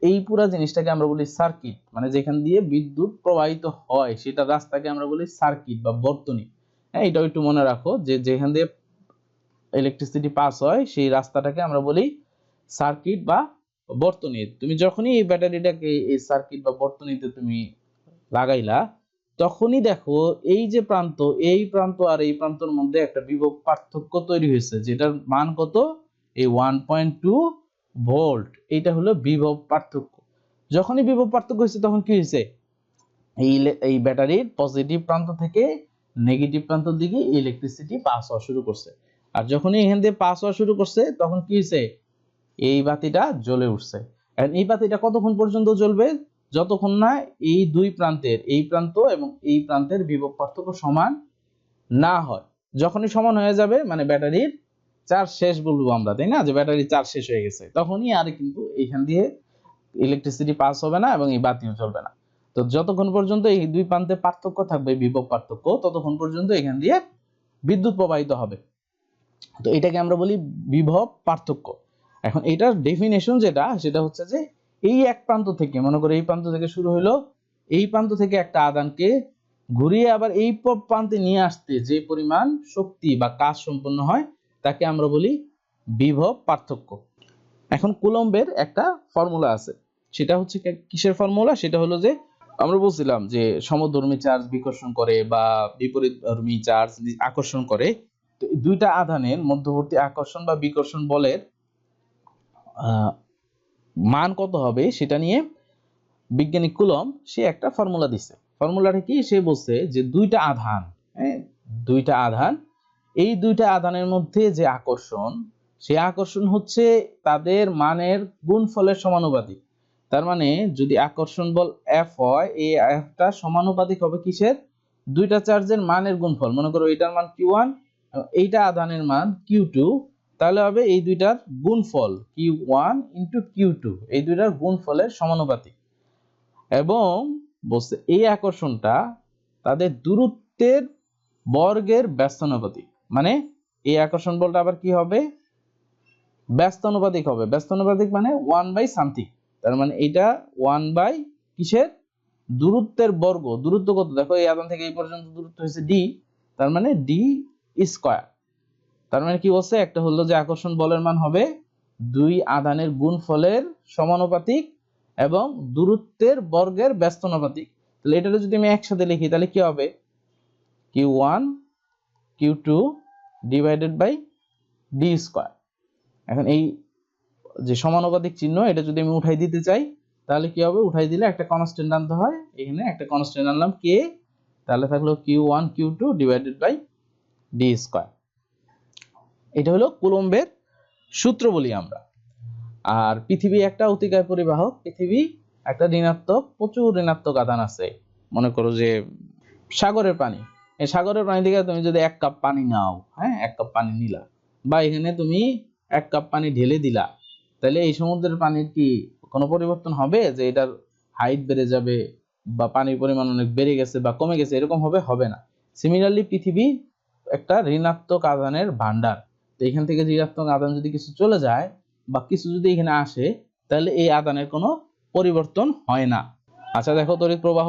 এই পুরো জিনিসটাকে আমরা বলি সার্কিট, মানে যেখান দিয়ে বিদ্যুৎ প্রবাহিত হয় সেটা রাস্তাকে আমরা বলি সার্কিট বা বর্তনী। হ্যাঁ, এটাও একটু মনে রাখো যে যেখান দিয়ে ইলেকট্রিসিটি পাস হয় সেই রাস্তাটাকে আমরা বলি সার্কিট বা বর্তনী। তুমি যখনই এই ব্যাটারিটাকে এই সার্কিট বা বর্তনীতে তুমি লাগাইলা, তখনই দেখো এই যে প্রান্ত, এই প্রান্ত আর এই প্রান্তর মধ্যে একটা বিভব পার্থক্য তৈরি হয়েছে, যেটার মান কত? এই 1.2 ভোল্ট। এইটা হলো বিভব পার্থক্য। যখনই বিভব পার্থক্য হয়েছে তখন কি হয়েছে? এই ব্যাটারির পজিটিভ প্রান্ত থেকে নেগেটিভ প্রান্তের দিকে ইলেকট্রিসিটি পাস হওয়া শুরু করছে। আর যখনই এখান দিয়ে পাস হওয়া শুরু করছে তখন কি হয়েছে? এই বাতিটা জ্বলে উঠছে। আর এই বাতিটা কতক্ষণ পর্যন্ত জ্বলবে? যতক্ষণ না এই দুই প্রান্তের, এই প্রান্ত এবং এই প্রান্তের বিভব পার্থক্য সমান না হয়। যখনই সমান হয়ে যাবে মানে ব্যাটারির চার্জ শেষ বলবো আমরা, তাই না? যে ব্যাটারির চার্জ শেষ হয়ে গেছে, তখনই আর কিন্তু এখান দিয়ে ইলেকট্রিসিটি পাস হবে না এবং এই বাতিও জ্বলবে না। তো যতক্ষণ পর্যন্ত এই দুই প্রান্তে পার্থক্য থাকবে, বিভব পার্থক্য, ততক্ষণ পর্যন্ত এখান দিয়ে বিদ্যুৎ প্রবাহিত হবে। তো এটাকে আমরা বলি বিভব পার্থক্য। এখন এটার ডেফিনেশন যেটা, সেটা হচ্ছে যে এই এক প্রান্ত থেকে, মনে করো এই প্রান্ত থেকে শুরু হলো, এই প্রান্ত থেকে একটা আধানকে ঘুরিয়ে আবার এই প্রান্তে নিয়ে আসতে যে পরিমাণ শক্তি বা কাজ সম্পন্ন হয় তাকে আমরা বলি বিভব পার্থক্য। এখন কুলম্বের একটা ফর্মুলা আছে, সেটা হচ্ছে কিসের ফর্মুলা? সেটা হলো যে আমরা বলছিলাম যে সমধর্মী চার্জ বিকর্ষণ করে বা বিপরীতধর্মী চার্জ আকর্ষণ করে। তো এই দুইটা আধানের মধ্যবর্তী আকর্ষণ বা বিকর্ষণ বলের মান কত হবে সেটা নিয়ে বিজ্ঞানী কুলম্ব সে একটা ফর্মুলা দিছে। ফর্মুলাটা কি? সে বলছে যে দুইটা আধান, হ্যাঁ, দুইটা আধান, এই দুইটা আধানের মধ্যে যে আকর্ষণ, সেই আকর্ষণ হচ্ছে তাদের মানের গুণফলের সমানুপাতিক। তার মানে যদি আকর্ষণ বল F হয়, এই Fটা সমানুপাতিক হবে কিসের? দুইটা চার্জের মানের গুণফল। মনে করো এটার মান Q1, এইটা আধানের মান Q2, তাহলে হবে এই দুইটার গুণফল Q1 * Q2, এই দুইটার গুণফলের সমানুপাতিক। এবং বলছে এই আকর্ষণটা তাদের দূরত্বের বর্গের ব্যস্তানুপাতিক। মানে এই আকর্ষণ বলটা আবার কি হবে? ব্যস্তানুপাতিক হবে। ব্যস্তানুপাতিক মানে 1/something। তার মানে এটা 1/ কিসের? দূরত্বের বর্গ। দূরত্ব কত? দেখো এই আধান থেকে এই পর্যন্ত দূরত্ব হচ্ছে d, তার মানে d স্কয়ার। তার মানে কি বলছে? একটা হলো যে আকর্ষণ বলের মান হবে দুই আধানের গুণফলের সমানুপাতিক এবং দূরত্বের বর্গের ব্যস্তানুপাতিক। তাহলে এটা যদি আমি একসাথে লিখি তাহলে কি হবে? Q1 Q2 / d square. এখন এই যে সমানুপাতিক চিহ্ন, এটা যদি আমি উঠাই দিতে চাই তাহলে কি হবে? উঠাই দিলে একটা কনস্ট্যান্ট আনতে হয়, এখানে একটা কনস্ট্যান্ট আনলাম k, তাহলে থাকলো Q1 Q2 / d স্কয়ার। এটা হলো কুলম্বের সূত্র বলি আমরা। আর পৃথিবী একটা অতিকায় পরিবাহক। পৃথিবী একটা ঋণাত্মক, প্রচুর ঋণাত্মক আধান আছে। মনে করো যে সাগরের পানি, এই সাগরের পানি থেকে তুমি যদি 1 কাপ পানি নাও, হ্যাঁ, 1 কাপ পানি নিলা, বা এখানে তুমি 1 কাপ পানি ঢেলে দিলা, তাহলে এই সমুদ্রের পানির কি কোনো পরিবর্তন হবে? যে এটার হাইট বেড়ে যাবে বা পানির পরিমাণ অনেক বেড়ে গেছে বা কমে গেছে, এরকম হবে? হবে না। সিমিলারলি পৃথিবী একটা ঋণাত্মক আধানের ভান্ডার। তো এখান থেকে ঋণাত্মক আধান যদি কিছু চলে যায় বা কিছু যদি এখানে আসে, তাহলে এই আধানের কোনো পরিবর্তন হয় না। আচ্ছা দেখো তড়িৎ প্রবাহ।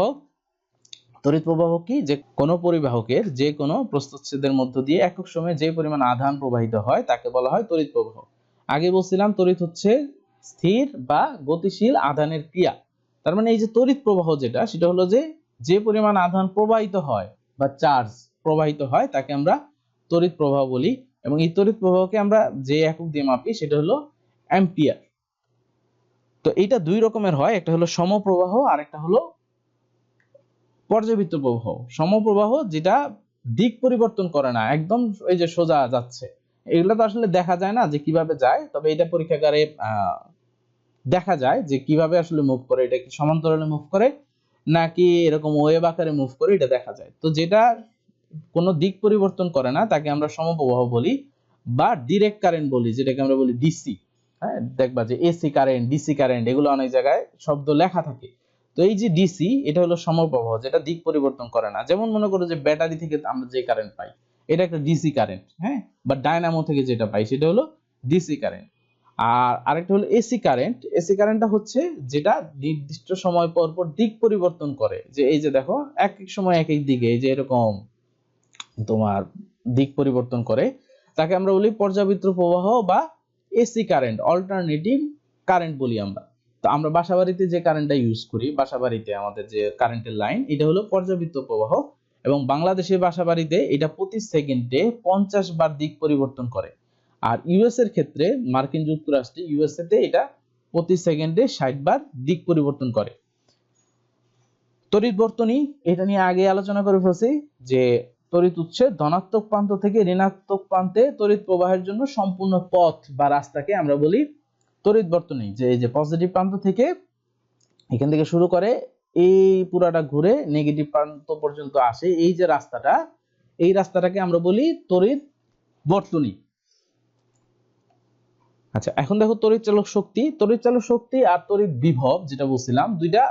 তড়িৎ প্রবাহ কি? যে কোনো পরিবাহকের যে কোনো প্রস্থচ্ছেদের মধ্য দিয়ে একক সময়ে যে পরিমাণ আধান প্রবাহিত হয় তাকে বলা হয় তড়িৎ প্রবাহ। আগে বলছিলাম তড়িৎ হচ্ছে স্থির বা গতিশীল আধানের ক্রিয়া। তার মানে এই যে তড়িৎ প্রবাহ যেটা, সেটা হলো যে যে পরিমাণ আধান প্রবাহিত হয় বা চার্জ প্রবাহিত হয় তাকে আমরা তড়িৎ প্রবাহ বলি। এবং এই তড়িৎ প্রবাহকে আমরা যে একক দিয়ে মাপি সেটা হলো অ্যাম্পিয়ার। তো এটা দুই রকমের হয়, একটা হলো সমপ্রবাহ আর একটা হলো পর্যাবৃত্ত প্রবাহ। সমপ্রবাহ যেটা দিক পরিবর্তন করে না, একদম এই যে সোজা যাচ্ছে, এগুলো তো আসলে দেখা যায় না যে কিভাবে যায়, তবে এটা পরীক্ষাগারে দেখা যায় যে কিভাবে আসলে মুভ করে, এটা কি সমান্তরালে মুভ করে নাকি এরকম ওয়েভ আকারে মুভ করে, এটা দেখা যায়। তো যেটা কোনো দিক পরিবর্তন করে না তাকে আমরা সমপ্রবাহ বলি বা ডিরেক্ট কারেন্ট বলি, যেটাকে আমরা বলি ডিসি। হ্যাঁ, দেখবা যে এসি কারেন্ট, ডিসি কারেন্ট এগুলো অনেক জায়গায় শব্দ লেখা থাকে। তো এই যে ডিসি, এটা হলো সমপ্রবাহ, যেটা দিক পরিবর্তন করে না। যেমন মনে করো যে ব্যাটারি থেকে আমরা যে কারেন্ট পাই এটা একটা ডিসি কারেন্ট, হ্যাঁ, বা ডায়নামো থেকে যেটা পাই সেটা হলো ডিসি কারেন্ট। আর আরেকটা হলো এসি কারেন্ট। এসি কারেন্টটা হচ্ছে যেটা নির্দিষ্ট সময় পর পর দিক পরিবর্তন করে, যে এই যে দেখো এক এক সময় এক এক দিকে এই যে এরকম তোমার দিক পরিবর্তন করে, তাকে আমরা বলি পর্যাবৃত্ত প্রবাহ বা এসি কারেন্ট, অল্টারনেটিভ কারেন্ট বলি আমরা। তো আমরা বাসাবাড়িতে যে কারেন্টটা ইউজ করি, বাসাবাড়িতে আমাদের যে কারেন্টের লাইন, এটা হলো পর্যাবৃত্ত প্রবাহ। এবং বাংলাদেশের বাসাবাড়িতে এটা প্রতি সেকেন্ডে 50 বার দিক পরিবর্তন করে। আর ইউএস এর ক্ষেত্রে, মার্কিন যুক্তরাষ্ট্রে ইউএসএ তে এটা প্রতি সেকেন্ডে 60 বার দিক পরিবর্তন করে। তড়িৎ বর্তনী, এটা নিয়ে আগে আলোচনা করে ফেলছি যে তড়িৎ উৎসের ধনাত্মক প্রান্ত থেকে ঋণাত্মক প্রান্তে তড়িৎ প্রবাহের জন্য সম্পূর্ণ পথ বা রাস্তাকে আমরা বলি তড়িৎ বর্তনী। যে এই যে পজিটিভ প্রান্ত থেকে এখান থেকে শুরু করে এই পুরাটা ঘুরে নেগেটিভ প্রান্ত পর্যন্ত আসে, এই যে রাস্তাটা, এই রাস্তাটাকে আমরা বলি তড়িৎ বর্তনী। আচ্ছা এখন দেখো তড়িৎ চালক শক্তি। তড়িৎ চালক শক্তি আর তড়িৎ বিভব যেটা বলছিলাম, দুইটা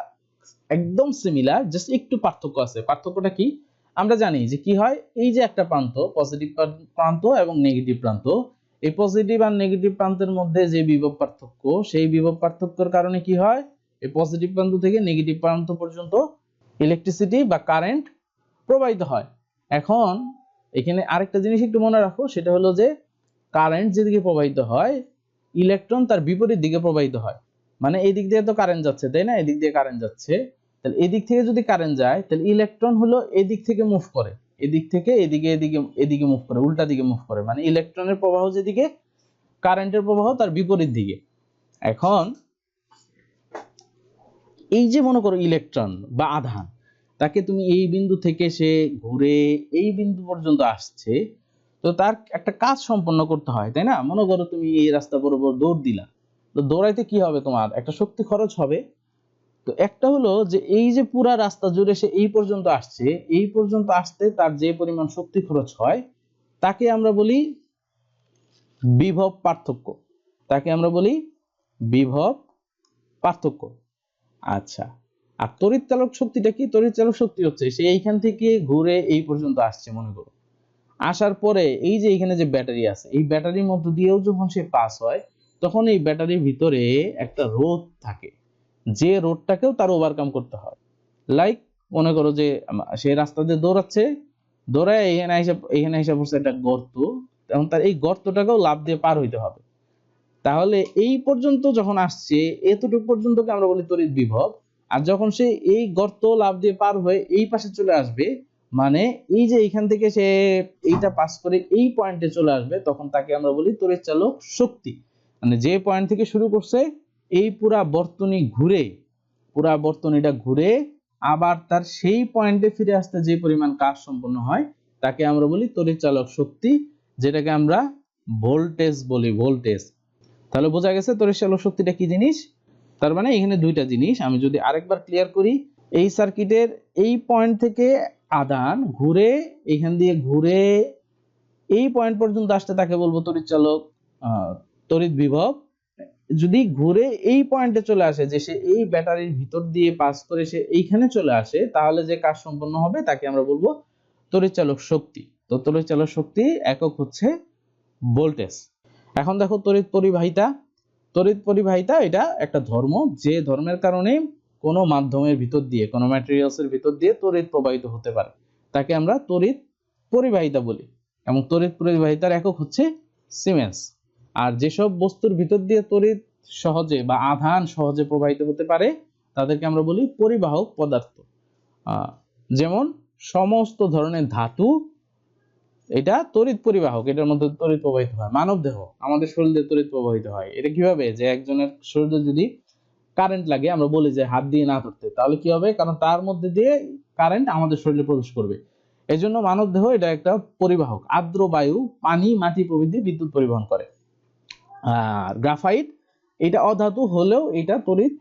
একদম সিমিলার, জাস্ট একটু পার্থক্য আছে। পার্থক্যটা কি? আমরা জানি যে কি হয়, এই যে একটা প্রান্ত, পজিটিভ প্রান্ত এবং নেগেটিভ প্রান্ত, এই পজিটিভ আর নেগেটিভ প্রান্তের মধ্যে যে বিভব পার্থক্য, সেই বিভব পার্থক্যের কারণে কি হয়, এই পজিটিভ প্রান্ত থেকে নেগেটিভ প্রান্ত পর্যন্ত ইলেকট্রিসিটি বা কারেন্ট প্রবাহিত হয়। এখন এখানে আরেকটা জিনিস একটু মনে রাখো, সেটা হলো যে কারেন্ট যেদিকে প্রবাহিত হয়, ইলেকট্রন তার বিপরীত দিকে প্রবাহিত হয়। মানে এই দিক দিয়ে তো কারেন্ট যাচ্ছে, তাই না, এদিক দিয়ে কারেন্ট যাচ্ছে, তাহলে এদিক থেকে যদি কারেন্ট যায় তাহলে ইলেকট্রন হলো এদিক থেকে মুভ করে, এদিক থেকে এদিকে এদিকে এদিকে মুভ করে, উল্টা দিকে মুভ করে। মানে ইলেকট্রনের প্রবাহ যেদিকে, কারেন্টের প্রবাহ তার বিপরীত দিকে। এখন এই যে মনে করো ইলেকট্রন বা আধান, তাকে তুমি এই বিন্দু থেকে সে ঘুরে এই বিন্দু পর্যন্ত আসছে, তো তার একটা কাজ সম্পন্ন করতে হয়, তাই না? মনে করো তুমি এই রাস্তা বরাবর দৌড় দিলা, তো দৌড়াইতে কি হবে, তোমার একটা শক্তি খরচ হবে। তো একটা হলো যে এই যে পুরা রাস্তা জুড়ে সে এই পর্যন্ত আসছে, এই পর্যন্ত আসতে তার যে পরিমাণ শক্তি খরচ হয় তাকে আমরা বলি বিভব পার্থক্য, তাকে আমরা বলি বিভব পার্থক্য। আচ্ছা, আর তড়িৎ চালক শক্তিটা কি? তড়িৎ চালক শক্তি হচ্ছে সে এইখান থেকে ঘুরে এই পর্যন্ত আসছে, মনে করো আসার পরে এই যে এখানে যে ব্যাটারি আছে, এই ব্যাটারির মধ্য দিয়েও যখন সে পাস হয়, তখন এই ব্যাটারির ভিতরে একটা রোধ থাকে, যে রোধটাকেও তার ওভারকাম করতে হয়। লাইক মনে করো যে সে রাস্তা দিয়ে দৌড়াচ্ছে, দৌড়ায় এখানে এসে পড়ছে একটা গর্ত, এবং তার এই গর্তটাকেও লাফ দিয়ে পার হইতে হবে। তাহলে এই পর্যন্ত যখন আসছে, এতটুকু পর্যন্তকে আমরা বলি তড়িৎ বিভব। আর যখন সে এই গর্ত লাফ দিয়ে পার হয়ে এই পাশে চলে আসবে, মানে এই যে এইখান থেকে সে এইটা পাস করে এই পয়েন্টে চলে আসবে, তখন তাকে আমরা বলি তড়িৎ চালক শক্তি। মানে যে পয়েন্ট থেকে শুরু করছে এই পুরা বর্তনী ঘুরে, পুরা বর্তনীটা ঘুরে আবার তার সেই পয়েন্টে ফিরে আসতে যে পরিমাণ কাজ সম্পন্ন হয় তাকে আমরা বলি তড়িৎ চালক শক্তি, যেটাকে আমরা ভোল্টেজ বলি, ভোল্টেজ। তাহলে বোঝা গেছে তড়িৎ চালক শক্তিটা কি জিনিস। তার মানে এখানে দুইটা জিনিস আমি যদি আরেকবার ক্লিয়ার করি, এই সার্কিটের এই পয়েন্ট থেকে আধান ঘুরে এখান দিয়ে ঘুরে এই পয়েন্ট পর্যন্ত আসতে তাকে বলবো তড়িৎ চালক, তড়িৎ বিভব। যদি ঘুরে এই পয়েন্টে চলে আসে, যে সে এই ব্যাটারির ভিতর দিয়ে পাস করে সে এইখানে চলে আসে, তাহলে যে কাজ সম্পন্ন হবে তাকে আমরা বলবো তড়িৎ চালক শক্তি। তো তড়িৎ চালক শক্তি একক হচ্ছে ভোল্টেজ। এখন দেখো তড়িৎ পরিবাহিতা। তড়িৎ পরিবাহিতা এটা একটা ধর্ম, যে ধর্মের কারণে কোনো মাধ্যমের ভিতর দিয়ে, কোনো ম্যাটেরিয়ালসের ভিতর দিয়ে তড়িৎ প্রবাহিত হতে পারে, তাকে আমরা তড়িৎ পরিবাহিতা বলি। এবং তড়িৎ পরিবাহিতার একক হচ্ছে সিমেন্স। আর যেসব বস্তুর ভিতর দিয়ে তড়িৎ সহজে বা আধান সহজে প্রবাহিত হতে পারে তাদেরকে আমরা বলি পরিবাহক পদার্থ। যেমন সমস্ত ধরনের ধাতু এটা তড়িৎ পরিবাহক, এটার মধ্যে তড়িৎ প্রবাহিত হয়। মানব দেহ, আমাদের শরীরে তড়িৎ প্রবাহিত হয়। এটা কিভাবে? যে একজনের শরীরে যদি কারেন্ট লাগে, আমরা বলি যে হাত দিয়ে না ধরতে, তাহলে কি হবে? কারণ তার মধ্যে দিয়ে কারেন্ট আমাদের শরীরে প্রবেশ করবে। এই জন্য মানব দেহ এটা একটা পরিবাহক। আর্দ্র বায়ু, পানি, মাটি প্রভৃতি বিদ্যুৎ পরিবহন করে। আর গ্রাফাইট এটা অধাতু হলেও এটা তড়িৎ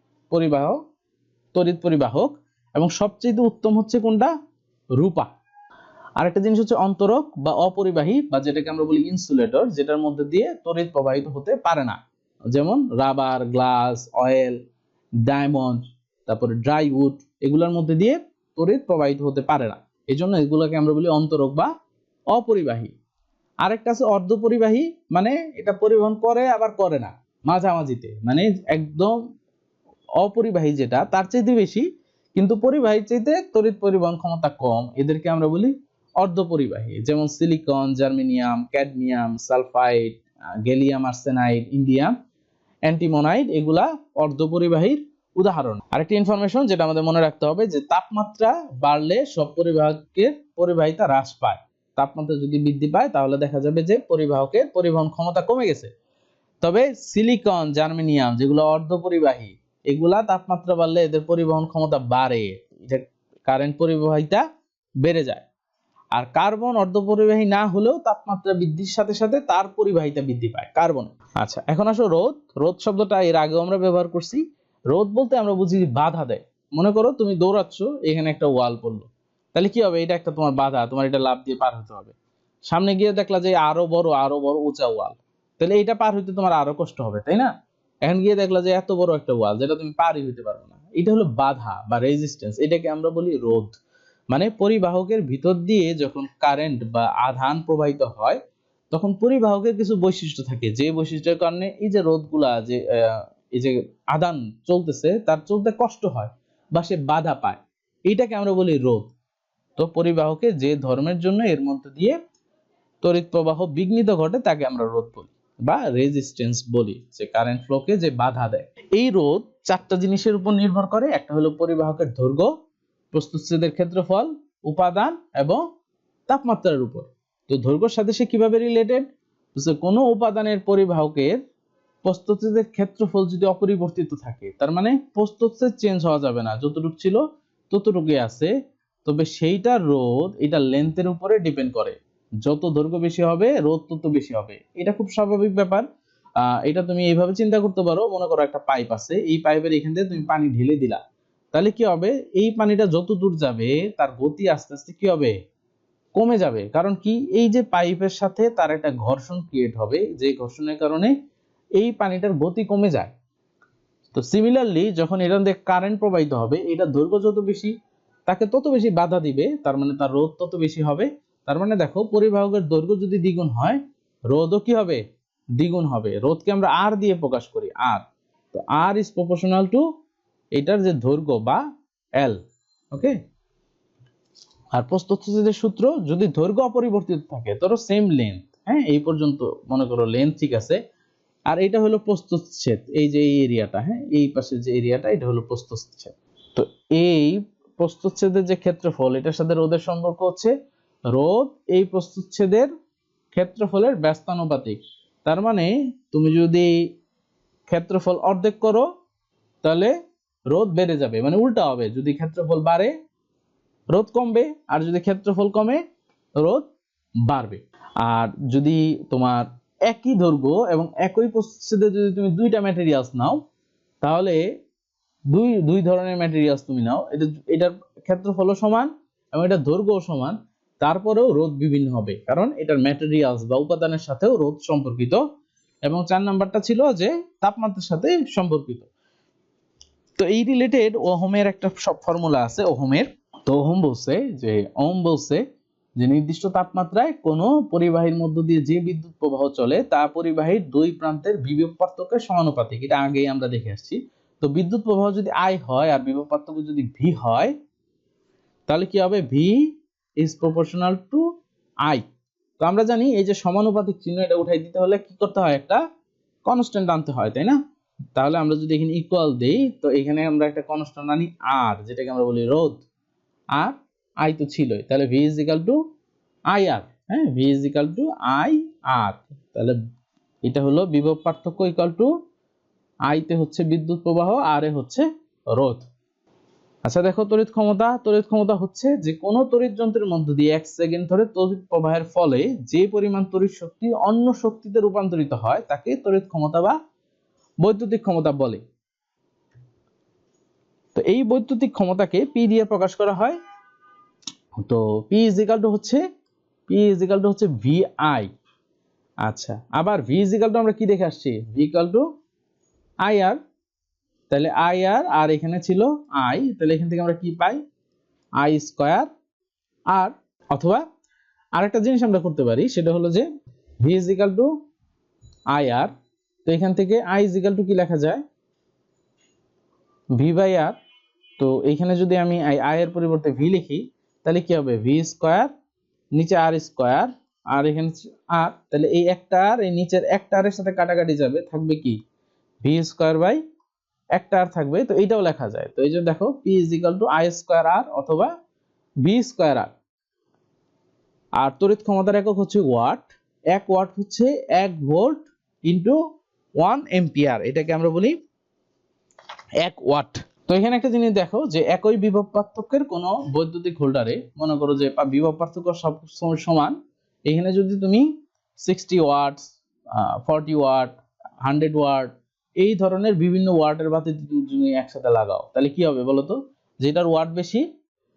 পরিবাহক। এবং সবচেয়ে উত্তম হচ্ছে কোনটা? রূপা। আরেকটা জিনিস হচ্ছে অন্তরক বা অপরিবাহী, বা যেটাকে আমরা বলি ইনসুলেটর, যেটার মধ্যে দিয়ে তড়িৎ প্রবাহিত হতে পারে না। যেমন রাবার, গ্লাস, অয়েল, ডায়মন্ড, তারপরে ড্রাই উড, এগুলোর মধ্যে দিয়ে তড়িৎ প্রবাহিত হতে পারে না। এই জন্য এগুলোকে আমরা বলি অন্তরক বা অপরিবাহী। আরেকটা আছে অর্ধপরিবাহী, মানে এটা পরিবহন করে আবার করে না, মাঝামাঝিতে, মানে একদম অপরিবাহী যেটা তার চাইতে বেশি, কিন্তু পরিবাহীর চাইতে তড়িৎ পরিবহন ক্ষমতা কম, এদেরকে আমরা বলি অর্ধপরিবাহী। যেমন silicon, germanium, cadmium, sulphide, gallium arsenide, indium antimonide, এগুলা অর্ধপরিবাহীর উদাহরণ। আরেকটি ইনফরমেশন যেটা আমাদের মনে রাখতে হবে, যে তাপমাত্রা বাড়লে সব পরিবাহকের পরিবাহিতা হ্রাস পায়। তাপমাত্রা যদি বৃদ্ধি পায় তাহলে দেখা যাবে যে পরিবাহকের পরিবহন ক্ষমতা কমে গেছে। তবে সিলিকন, জার্মেনিয়াম যেগুলো অর্ধপরিবাহী, এগুলা তাপমাত্রা বাড়লে এদের পরিবহন ক্ষমতা বাড়ে, এটা কারেন্ট পরিবাহিতা বেড়ে যায়। আর কার্বন অর্ধপরিবাহী না হলেও তাপমাত্রা বৃদ্ধির সাথে সাথে তার পরিবাহিতা বৃদ্ধি পায়, কার্বন। আচ্ছা, এখন আসো রোধ। রোধ শব্দটা এর আগেও আমরা ব্যবহার করছি। রোধ বলতে আমরা বুঝি বাধা দেয়। মনে করো তুমি দৌড়াচ্ছ, এখানে একটা ওয়াল পড়লো, তাহলে কি হবে? এটা একটা তোমার বাধা, তোমার এটা লাফ দিয়ে পার হতে হবে। সামনে গিয়ে দেখলা যে আরো বড় উঁচা ওয়াল, তাহলে এটা পার হইতে তোমার আরো কষ্ট হবে, তাই না? এখন গিয়ে দেখলা যে এত বড় একটা ওয়াল যেটা তুমি পারই হইতে পারবে না, এটা হলো বাধা বা রেজিস্ট্যান্স। এটাকে আমরা বলি রোধ। মানে পরিবাহকের ভিতর দিয়ে যখন কারেন্ট বা আধান প্রবাহিত হয়, তখন পরিবাহকের কিছু বৈশিষ্ট্য থাকে, যে বৈশিষ্ট্যের কারণে এই যে রোধগুলা, যে এই যে আধান চলতেছে তার চলতে কষ্ট হয় বা সে বাধা পায়, এইটাকে আমরা বলি রোধ। তো পরিবাহকে যে ধর্মের জন্য এর মধ্যে দিয়ে তড়িৎ প্রবাহ বিঘ্নিত ঘটে তাকে আমরা রোধ বলি বা রেজিস্ট্যান্স বলি, যে কারেন্ট ফ্লোকে যে বাধা দেয়। এই রোধ চারটা জিনিসের উপর নির্ভর করে। একটা হলো পরিবাহকের দৈর্ঘ্য, প্রস্তুতচ্ছেদের ক্ষেত্রফল, উপাদান এবং তাপমাত্রার উপর। তো দৈর্ঘ্যের সাথে সে কিভাবে রিলেটেড? কোনো উপাদানের পরিবাহকের প্রস্তুতচ্ছেদের ক্ষেত্রফল যদি অপরিবর্তিত থাকে, তার মানে প্রস্তুতচ্ছেদ চেঞ্জ হওয়া যাবে না, যতটুকু ছিল ততটুকুই আছে, তবে সেইটা রোধ এটা লেন্থের উপরে ডিপেন্ড করে। যত দৈর্ঘ্য বেশি হবে রোধ তত বেশি হবে, এটা খুব স্বাভাবিক ব্যাপার। এটা তুমি এইভাবে চিন্তা করতে পারো, মনে করো একটা পাইপ আছে, এই পাইপের এখান থেকে তুমি পানি ঢেলে দিলা, তাহলে কি হবে? এই পানিটা যত দূর যাবে তার গতি আস্তে আস্তে কি হবে? কমে যাবে। কারণ কি? এই যে পাইপের সাথে তার একটা ঘর্ষণ ক্রিয়েট হবে, যে ঘর্ষণের কারণে এই পানিটার গতি কমে যায়। তো সিমিলারলি যখন এটার মধ্যে কারেন্ট প্রবাহিত হবে, এটা দৈর্ঘ্য যত বেশি তাকে তত বেশি বাধা দিবে, তার মানে তার রোধ তত বেশি হবে। তার মানে দেখো, পরিবাহকের দৈর্ঘ্য যদি দ্বিগুণ হয়, রোধও কি হবে? দ্বিগুণ হবে। রোধকে আমরা আর দিয়ে প্রকাশ করি, আর। তো আর ইজ প্রপোর্শনাল টু এটার যে দৈর্ঘ্য বা এল। ওকে। আর প্রস্থচ্ছেদের সূত্র, যদি দৈর্ঘ্য অপরিবর্তিত থাকে, ধরো সেম লেন্থ, হ্যাঁ, এই পর্যন্ত মনে করো লেন্থ ঠিক আছে, আর এটা হলো প্রস্থচ্ছেদ, এই যে এই এরিয়াটা, হ্যাঁ, এই পাশে যে এরিয়াটা, এটা হলো প্রস্থচ্ছেদ। তো এই প্রস্থচ্ছেদের যে ক্ষেত্রফল, এটার সাথে রোধের সম্পর্ক হচ্ছে রোধ এই প্রস্থচ্ছেদের ক্ষেত্রফলের ব্যস্তানুপাতিক। তার মানে তুমি যদি ক্ষেত্রফল অর্ধেক করো তাহলে রোধ বেড়ে যাবে, মানে উল্টা হবে, যদি ক্ষেত্রফল বাড়ে রোধ কমবে, আর যদি ক্ষেত্রফল কমে রোধ বাড়বে। আর যদি তোমার একই দৈর্ঘ্য এবং একই প্রস্থচ্ছেদে যদি তুমি দুইটা ম্যাটেরিয়ালস নাও, তাহলে দুই ধরনের ম্যাটেরিয়ালস তুমি নাও, এটার ক্ষেত্রফলও সমান এবং এটার দৈর্ঘ্যও সমান, তারপরেও রোধ বিভিন্ন হবে, কারণ এটার ম্যাটেরিয়ালস বা উপাদানের সাথেও রোধ সম্পর্কিত। এবং 4 নাম্বারটা ছিল যে তাপমাত্রার সাথে সম্পর্কিত। তো এই রিলেটেড ওহমের একটা সব ফর্মুলা আছে ওহমের। তো ওহম বলছে যে নির্দিষ্ট তাপমাত্রায় কোনো পরিবাহীর মধ্য দিয়ে যে বিদ্যুৎ প্রবাহ চলে তা পরিবাহীর দুই প্রান্তের বিভব পার্থক্যের সমানুপাতিক। এটা আগেই আমরা দেখে আসছি। তো বিদ্যুৎ প্রবাহ যদি আই হয় আর বিভব পার্থক্য যদি ভি হয়, তাহলে কি হবে? V is proportional to I. তো আমরা জানি এই যে সমানুপাতিক চিহ্ন, এটা উঠাই দিতে হলে কি করতে হয়? একটা কনস্ট্যান্ট আনতে হয়, তাই না? তাহলে আমরা যদি এখানে ইকুয়াল দেই, তো এখানে আমরা একটা কনস্ট্যান্ট আনি আর, যেটাকে আমরা বলি রোধ, আর আই তো ছিলই, তাহলে V is equal to I R. হ্যাঁ, V is equal to I R. তাহলে এটা হলো বিভব পার্থক্য ইকুয়াল টু আই তে হচ্ছে বিদ্যুৎ প্রবাহ, আর এ হচ্ছে রোধ। আচ্ছা দেখো, তড়িৎ ক্ষমতা হচ্ছে যে কোনো তড়িৎ যন্ত্রের মধ্য দিয়ে 1 সেকেন্ড ধরে তড়িৎ প্রবাহের ফলে যে পরিমাণ তড়িৎ শক্তি অন্য শক্তিতে রূপান্তরিত হয় তাকে তড়িৎ ক্ষমতা বা বৈদ্যুতিক ক্ষমতা বলে। তো এই বৈদ্যুতিক ক্ষমতাকে পি দিয়ে প্রকাশ করা হয়। তো পি ইজ ইকাল টু হচ্ছে ভি আই। আচ্ছা, আবার ভি ইজ ইকাল টু আমরা কি দেখে আসছি? V equal to I R. তাহলে আই আর, আর এখানে ছিল আই, তাহলে এখান থেকে আমরা কি পাই? I square R. অথবা আরেকটা জিনিস আমরা করতে পারি, সেটা হলো যে V is equal to I R. তো এখান থেকে আই ইজ ইকাল টু কি লেখা যায়? ভি বাই আর। তো এইখানে যদি আমি আই এর পরিবর্তে ভি লিখি, তাহলে কি হবে? ভি স্কয়ার, নিচে আর স্কয়ার, আর এখানে আর, তাহলে এই একটা আর এই নিচের একটা আর এর সাথে কাটাকাটি যাবে, থাকবে কি? ভি স্কয়ার বাই একটা আর থাকবে। তো এইটাও লেখা যায়। তো এই যে দেখো, P is equal to I square R অথবা ভি স্কয়ার আর। আর তড়িৎ ক্ষমতার একক হচ্ছে ওয়াট। 1 ওয়াট হচ্ছে 1 ভোল্ট ইনটু 1 এম্পিয়ার, এটাকে আমরা বলি 1 ওয়াট। তো এখানে একটা জিনিস দেখো, যে একই বিভব পার্থক্যের কোন বৈদ্যুতিক হোল্ডারে মনে করো যে বিভব পার্থক্য সব সমান, এখানে যদি তুমি 60 ওয়াট, 40 ওয়াট, 100 ওয়াট, এই ধরনের বিভিন্ন ওয়াটের বাতি তুমি একসাথে লাগাও, তাহলে কি হবে বলো তো? যেটার ওয়াট বেশি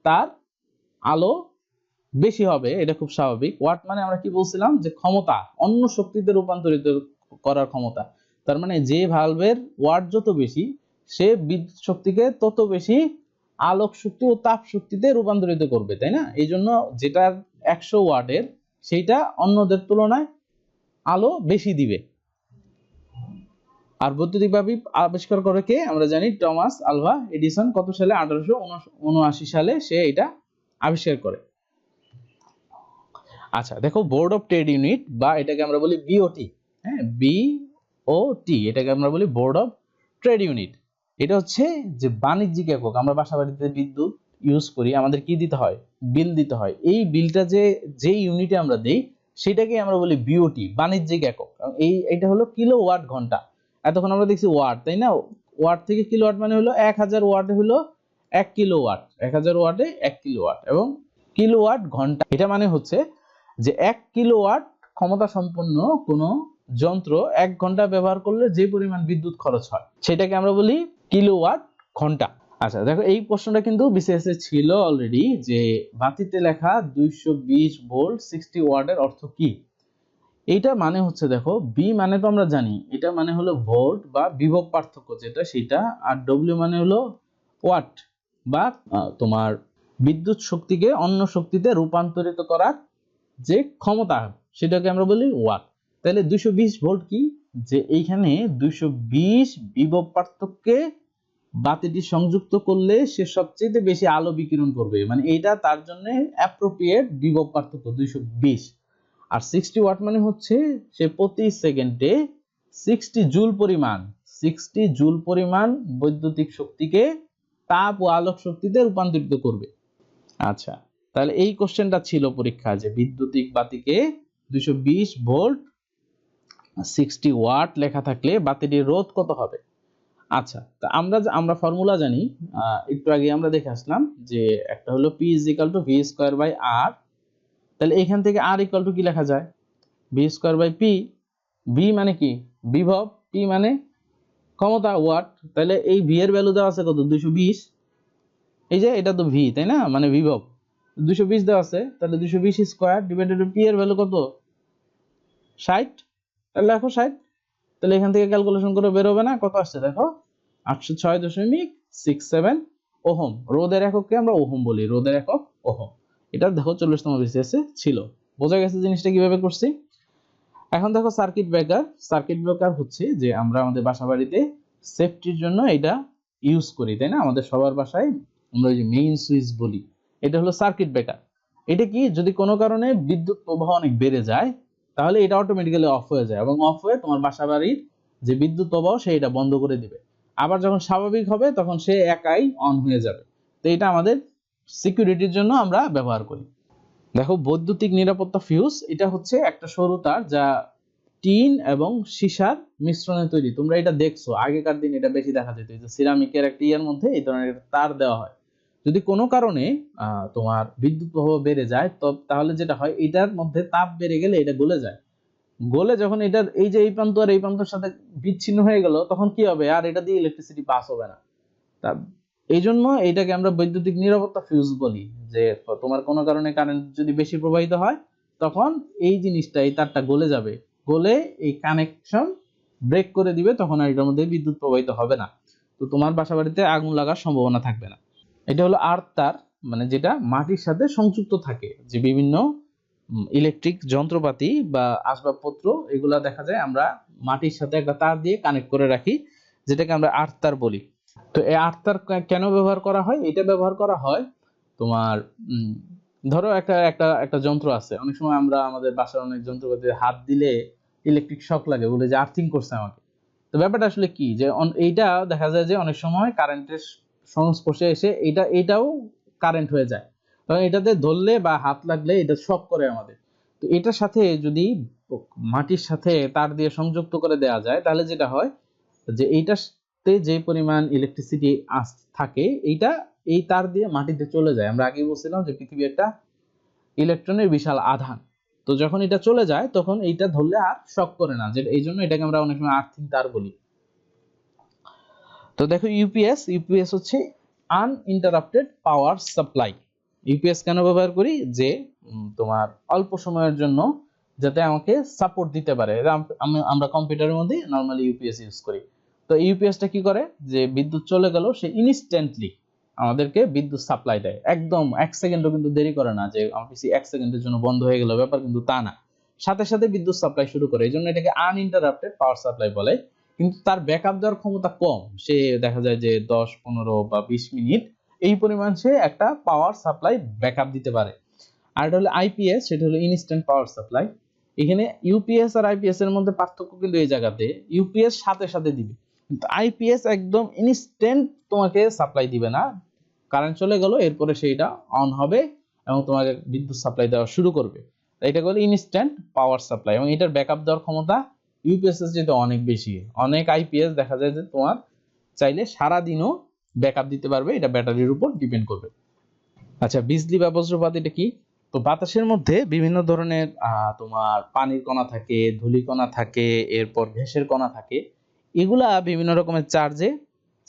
তার আলো বেশি হবে, এটা খুব স্বাভাবিক। ওয়াট মানে আমরা কি বলছিলাম? যে ক্ষমতা, অন্য শক্তিতে রূপান্তরিত করার ক্ষমতা। তার মানে যে ভালভের ওয়াট যত বেশি, সে বিদ্যুৎ শক্তিকে তত বেশি আলোক শক্তি ও তাপ শক্তিতে রূপান্তরিত করবে, তাই না? এই জন্য যেটার 100 ওয়াটের, সেইটা অন্যদের তুলনায় আলো বেশি দিবে। আর বৈদ্যুতিক বাল্ব আবিষ্কার করে কে? আমরা জানি টমাস আলভা এডিসন। কত সালে? 1879 সালে সে এটা আবিষ্কার করে। আচ্ছা দেখো, বোর্ড অফ ট্রেড ইউনিট বা এটাকে আমরা বলি বিওটি। হ্যাঁ, বিওটি, এটাকে আমরা বলি বোর্ড অফ ট্রেড ইউনিট। এটা হচ্ছে যে বাণিজ্যিক একক। আমরা বাসাবাড়িতে বিদ্যুৎ ইউজ করি, আমাদের কি দিতে হয়? বিল দিতে হয়। এই বিলটা যে ইউনিটে আমরা দেই, সেটাকে আমরা বলি বিওটি, বাণিজ্যিক একক। এটা হলো কিলোওয়াট ঘন্টা। এতক্ষণ আমরা দেখছি ওয়াট, তাই না? ওয়াট থেকে কিলোওয়াট মানে হলো 1000 ওয়াটে হলো 1 কিলোওয়াট, 1000 ওয়াটে 1 কিলোওয়াট। এবং কিলোওয়াট ঘন্টা, এটা মানে হচ্ছে যে 1 কিলোওয়াট ক্ষমতা সম্পন্ন কোন যন্ত্র 1 ঘন্টা ব্যবহার করলে যে পরিমাণ বিদ্যুৎ খরচ হয়, সেটাকে আমরা বলি কিলোওয়াট ঘন্টা। আচ্ছা দেখো, এই প্রশ্নটা কিন্তু বিসিএস এ ছিল অলরেডি, যে বাতিতে লেখা 220 ভোল্ট 60 ওয়াটের অর্থ কি? এইটা মানে হচ্ছে, দেখো, বি মানে তো আমরা জানি, এটা মানে হলো ভোল্ট বা বিভব পার্থক্য যেটা, সেটা। আর ডব্লিউ মানে হলো ওয়াট বা তোমার বিদ্যুৎ শক্তিকে অন্য শক্তিতে রূপান্তরিত করার যে ক্ষমতা, সেটাকে আমরা বলি ওয়াট। তাহলে 220 ভোল্ট কি? যে এইখানে 220 বিভব পার্থক্যে বাতিটি সংযুক্ত করলে সে সবচেয়ে বেশি আলো বিকিরণ করবে, মানে এইটা তার জন্য অ্যাপ্রোপ্রিয়েট বিভব পার্থক্য 220। আর 60 ওয়াট মানে হচ্ছে সে প্রতি সেকেন্ডে 60 জুল পরিমাণ বৈদ্যুতিক শক্তিকে তাপ ও আলোক শক্তিতে রূপান্তরিত করবে। আচ্ছা, তাহলে এই কোশ্চেনটা ছিল পরীক্ষা, যে বিদ্যুতিক বাতিকে 220 ভোল্ট 60 ওয়াট লেখা থাকলে বাতিটির রোধ কত হবে? আচ্ছা, তা আমরা ফর্মুলা জানি, একটু আগে আমরা দেখে আসলাম, যে একটা হলো P = V square by R। তাহলে এখান থেকে R = কি লেখা যায়? V square by P। V মানে কি? বিভব, P মানে ক্ষমতা, ওয়াট। তাহলে এই V এর ভ্যালু দেওয়া আছে কত? 220। এই যে এটা তো V, তাই না? মানে বিভব 220 দেওয়া আছে, তাহলে 220 স্কয়ার ডিভাইডেড বাই P এর ভ্যালু কত? 60। তাহলে লেখো 60। তাহলে এখান থেকে ক্যালকুলেশন করে বের হবে না? কত আসছে দেখো, 806.67 ওহম। রোধের এককে আমরা ওহম বলি, রোধের একক ওহম। এটা দেখো 40তম বিসিএস এ ছিল। বোঝা গেছে জিনিসটা কিভাবে করছি? এখন দেখো সার্কিট ব্রেকার। সার্কিট ব্রেকার হচ্ছে যে আমরা আমাদের বাসাবাড়িতে সেফটির জন্য এটা ইউজ করি, তাই না? আমাদের সবার বাসায় আমরা ওই যে মেইন সুইচ বলি, এটা হলো সার্কিট ব্রেকার। এটা কি, যদি কোনো কারণে বিদ্যুৎ প্রবাহ অনেক বেড়ে যায় তাহলে এটা অটোমেটিক্যালি অফ হয়ে যায় এবং অফ হয়ে তোমার বাসা বাড়ির যে বিদ্যুৎ প্রবাহ সেটা বন্ধ করে দিবে। আবার যখন স্বাভাবিক হবে তখন সে একাই অন হয়ে যাবে। তো এটা আমাদের সিকিউরিটির জন্য আমরা ব্যবহার করি। দেখো, বৈদ্যুতিক নিরাপত্তা ফিউজ এটা হচ্ছে একটা সরু তার যা টিন এবং সীসার মিশ্রণে তৈরি। তোমরা এটা দেখছো, আগেকার দিন এটা বেশি দেখা যেত, এই যে সিরামিকের একটা ইয়ের মধ্যে এই ধরনের তার দেওয়া হয়। যদি কোনো কারণে তোমার বিদ্যুৎ প্রবাহ বেড়ে যায় তাহলে যেটা হয়, এটার মধ্যে তাপ বেড়ে গেলে এটা গলে যায়। গলে যখন এটার এই যে এই প্রান্ত আর এই প্রান্তের সাথে বিচ্ছিন্ন হয়ে গেল তখন কি হবে, আর এটা দিয়ে ইলেকট্রিসিটি পাস হবে না। তা এই জন্য এইটাকে আমরা বৈদ্যুতিক নিরাপত্তা ফিউজ বলি, যে তোমার কোনো কারণে কারেন্ট যদি বেশি প্রবাহিত হয় তখন এই জিনিসটা, এই তারটা গলে যাবে, গলে এই কানেকশন ব্রেক করে দিবে, তখন আর এটার মধ্যে বিদ্যুৎ প্রবাহিত হবে না। তো তোমার বাসা বাড়িতে আগুন লাগার সম্ভাবনা থাকবে না। এটা হলো আর্থ তার, মানে যেটা মাটির সাথে সংযুক্ত থাকে। যে বিভিন্ন ইলেকট্রিক যন্ত্রপাতি বা আসবাবপত্র এগুলা দেখা যায় আমরা মাটির সাথে একটা তার দিয়ে কানেক্ট করে রাখি, যেটাকে আমরা আর্থ তার বলি। তো এই আর্থ তার কেন ব্যবহার করা হয়? এটা ব্যবহার করা হয় তোমার ধরো একটা একটা একটা যন্ত্র আছে, অনেক সময় আমরা আমাদের বাসার অনেক যন্ত্রপাতি হাত দিলে ইলেকট্রিক শক লাগে, বলে যে আর্থিং করছে আমাকে। তো ব্যাপারটা আসলে কি, যে এইটা দেখা যায় যে অনেক সময় কারেন্টের সংস্পর্শে এসে এটাও কারেন্ট হয়ে যায়, কারণ এটাতে ধরলে বা হাত লাগলে এটা শক করে আমাদের। তো এটার সাথে যদি মাটির সাথে তার দিয়ে সংযুক্ত করে দেওয়া যায় তাহলে যেটা হয় যে এইটাতে যে পরিমাণ ইলেকট্রিসিটি থাকে এইটা এই তার দিয়ে মাটিতে চলে যায়। আমরা আগে বলছিলাম যে পৃথিবী একটা ইলেকট্রনের বিশাল আধান, তো যখন এটা চলে যায় তখন এইটা ধরলে আর শক করে না, যে এই জন্য এটাকে আমরা অনেক সময় আর্থিং তার বলি। তো দেখো, ইউপিএস হচ্ছে আনইন্টারাপ্টেড পাওয়ার সাপ্লাই। ইউপিএস কেন ব্যবহার করি? যে তোমার অল্প সময়ের জন্য যাতে আমাকে সাপোর্ট দিতে পারে। আমরা কম্পিউটারের মধ্যে নরমালি ইউপিএস ইউজ করি। তো ইউপিএসটা কি করে, যে বিদ্যুৎ চলে গেল সে ইনস্ট্যান্টলি আমাদেরকে বিদ্যুৎ সাপ্লাই দেয়, একদম 1 সেকেন্ডও কিন্তু দেরি করে না, যে আমার পিসি 1 সেকেন্ডের জন্য বন্ধ হয়ে গেল, ব্যাপার কিন্তু তা না, সাথে সাথে বিদ্যুৎ সাপ্লাই শুরু করে। এই জন্য এটাকে আনইন্টারাপ্টেড পাওয়ার সাপ্লাই বলে। কিন্তু তার ব্যাকআপ দেওয়ার ক্ষমতা কম, সে দেখা যায় যে 10, 15 বা 20 মিনিট এই পরিমাণ সে একটা পাওয়ার সাপ্লাই ব্যাকআপ দিতে পারে। আর এটা হলো আইপিএস, সেটা হলো ইনস্ট্যান্ট পাওয়ার সাপ্লাই। এখানে ইউপিএস আর আইপিএস এর মধ্যে পার্থক্য কিন্তু এই জায়গাতে, ইউপিএস সাথে সাথে দিবে, কিন্তু আইপিএস একদম ইনস্ট্যান্ট তোমাকে সাপ্লাই দিবে না। কারেন্ট চলে গেল এরপরে সেইটা অন হবে এবং তোমাকে বিদ্যুৎ সাপ্লাই দেওয়া শুরু করবে। এটা বলে ইনস্ট্যান্ট পাওয়ার সাপ্লাই, এবং এটার ব্যাকআপ দেওয়ার ক্ষমতা ইউপিএস এর চেয়ে অনেক বেশি। অনেক আইপিএস দেখা যায় যে তোমার চাইলে সারা দিনও ব্যাকআপ দিতে পারবে, এটা ব্যাটারির উপর ডিপেন্ড করবে। আচ্ছা, বিজলি বা বজ্রপাত এটা কি? তো বাতাসের মধ্যে বিভিন্ন ধরনের তোমার পানির কণা থাকে, ধূলি কণা থাকে, এরপর গ্যাসের কণা থাকে, এগুলা বিভিন্ন রকমের চার্জে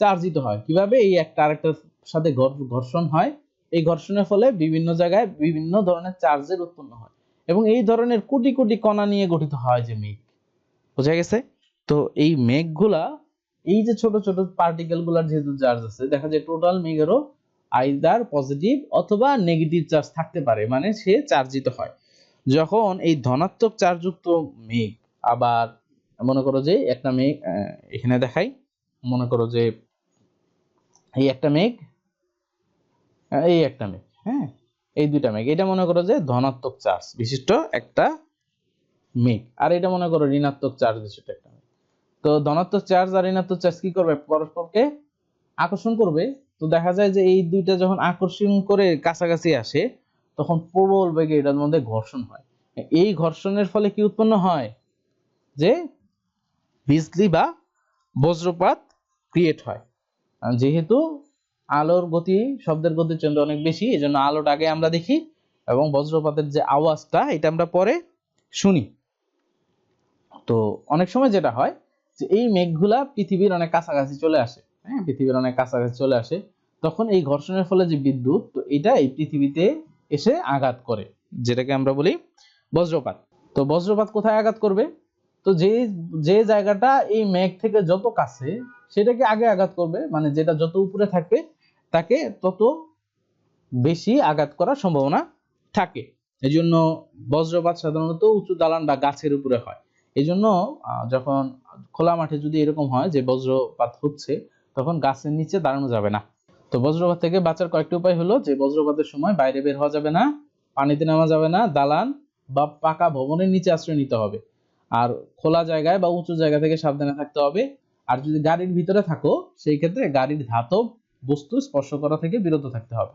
চার্জিত হয়। কিভাবে? এই একটা আরেকটার সাথে ঘর্ষণ হয়, এই ঘর্ষণের ফলে বিভিন্ন জায়গায় বিভিন্ন ধরনের চার্জের উৎপন্ন হয়, এবং এই ধরনের কোটি কোটি কণা নিয়ে গঠিত হয় যে মেঘ। বোঝা গেছে? তো এই মেঘগুলা, এই যে ছোট ছোট পার্টিকেল গুলার যেহেতু চার্জ আছে, দেখা যায় টোটাল মেঘেরও আইদার পজিটিভ অথবা নেগেটিভ চার্জ থাকতে পারে, মানে সে চার্জিত হয়। যখন এই ধনাত্মক চার্জযুক্ত মেঘ, আবার মনে করো যে একটা মেঘ এখানে দেখাই, মনে করো যে এই একটা মেঘ, এই একটা মেঘ, হ্যাঁ, এই দুইটা মেঘ, এটা মনে করো যে ধনাত্মক চার্জ বিশিষ্ট একটা মেঘ, আর এটা মনে করো ঋণাত্মক চার্জ বিশিষ্ট একটা মেঘ। তো ধনাত্মক চার্জ আর ঋণাত্মক চার্জ কি করবে? পরস্পরকে আকর্ষণ করবে। তো দেখা যায় যে এই দুইটা যখন আকর্ষণ করে কাছাকাছি আসে তখন প্রবল বেগে এটার মধ্যে ঘর্ষণ হয়। এই ঘর্ষণের ফলে কি উৎপন্ন হয়? যে বিজলি বা বজ্রপাত ক্রিয়েট হয়। যেহেতু আলোর গতি শব্দের গতির চেয়ে অনেক বেশি, এই জন্য আলোটা আগে আমরা দেখি এবং বজ্রপাতের যে আওয়াজটা এটা আমরা পরে শুনি। তো অনেক সময় যেটা হয় যে এই মেঘগুলা পৃথিবীর অনেক কাছাকাছি চলে আসে, হ্যাঁ, পৃথিবীর অনেক কাছাকাছি চলে আসে, তখন এই ঘর্ষণের ফলে যে বিদ্যুৎ, তো এটা এই পৃথিবীতে এসে আঘাত করে, যেটাকে আমরা বলি বজ্রপাত। তো বজ্রপাত কোথায় আঘাত করবে? তো যে যে জায়গাটা এই মেঘ থেকে যত কাছে সেটাকে আগে আঘাত করবে, মানে যেটা যত উপরে থাকবে তাকে তত বেশি আঘাত করার সম্ভাবনা থাকে। এই জন্য বজ্রপাত সাধারণত উঁচু দালান বা গাছের উপরে হয়। এই জন্য যখন খোলা মাঠে যদি এরকম হয় যে বজ্রপাত হচ্ছে, তখন গাছের নিচে দাঁড়ানো যাবে না। তো বজ্রপাত থেকে বাঁচার কয়েকটি উপায় হলো যে বজ্রপাতের সময় বাইরে বের হওয়া যাবে না, পানিতে নামা যাবে না, দালান বা পাকা ভবনের নিচে আশ্রয় নিতে হবে, আর খোলা জায়গায় বা উঁচু জায়গা থেকে সাবধানে থাকতে হবে। আর যদি গাড়ির ভিতরে থাকো, সেই ক্ষেত্রে গাড়ির ধাতব বস্তু স্পর্শ করা থেকে বিরত থাকতে হবে।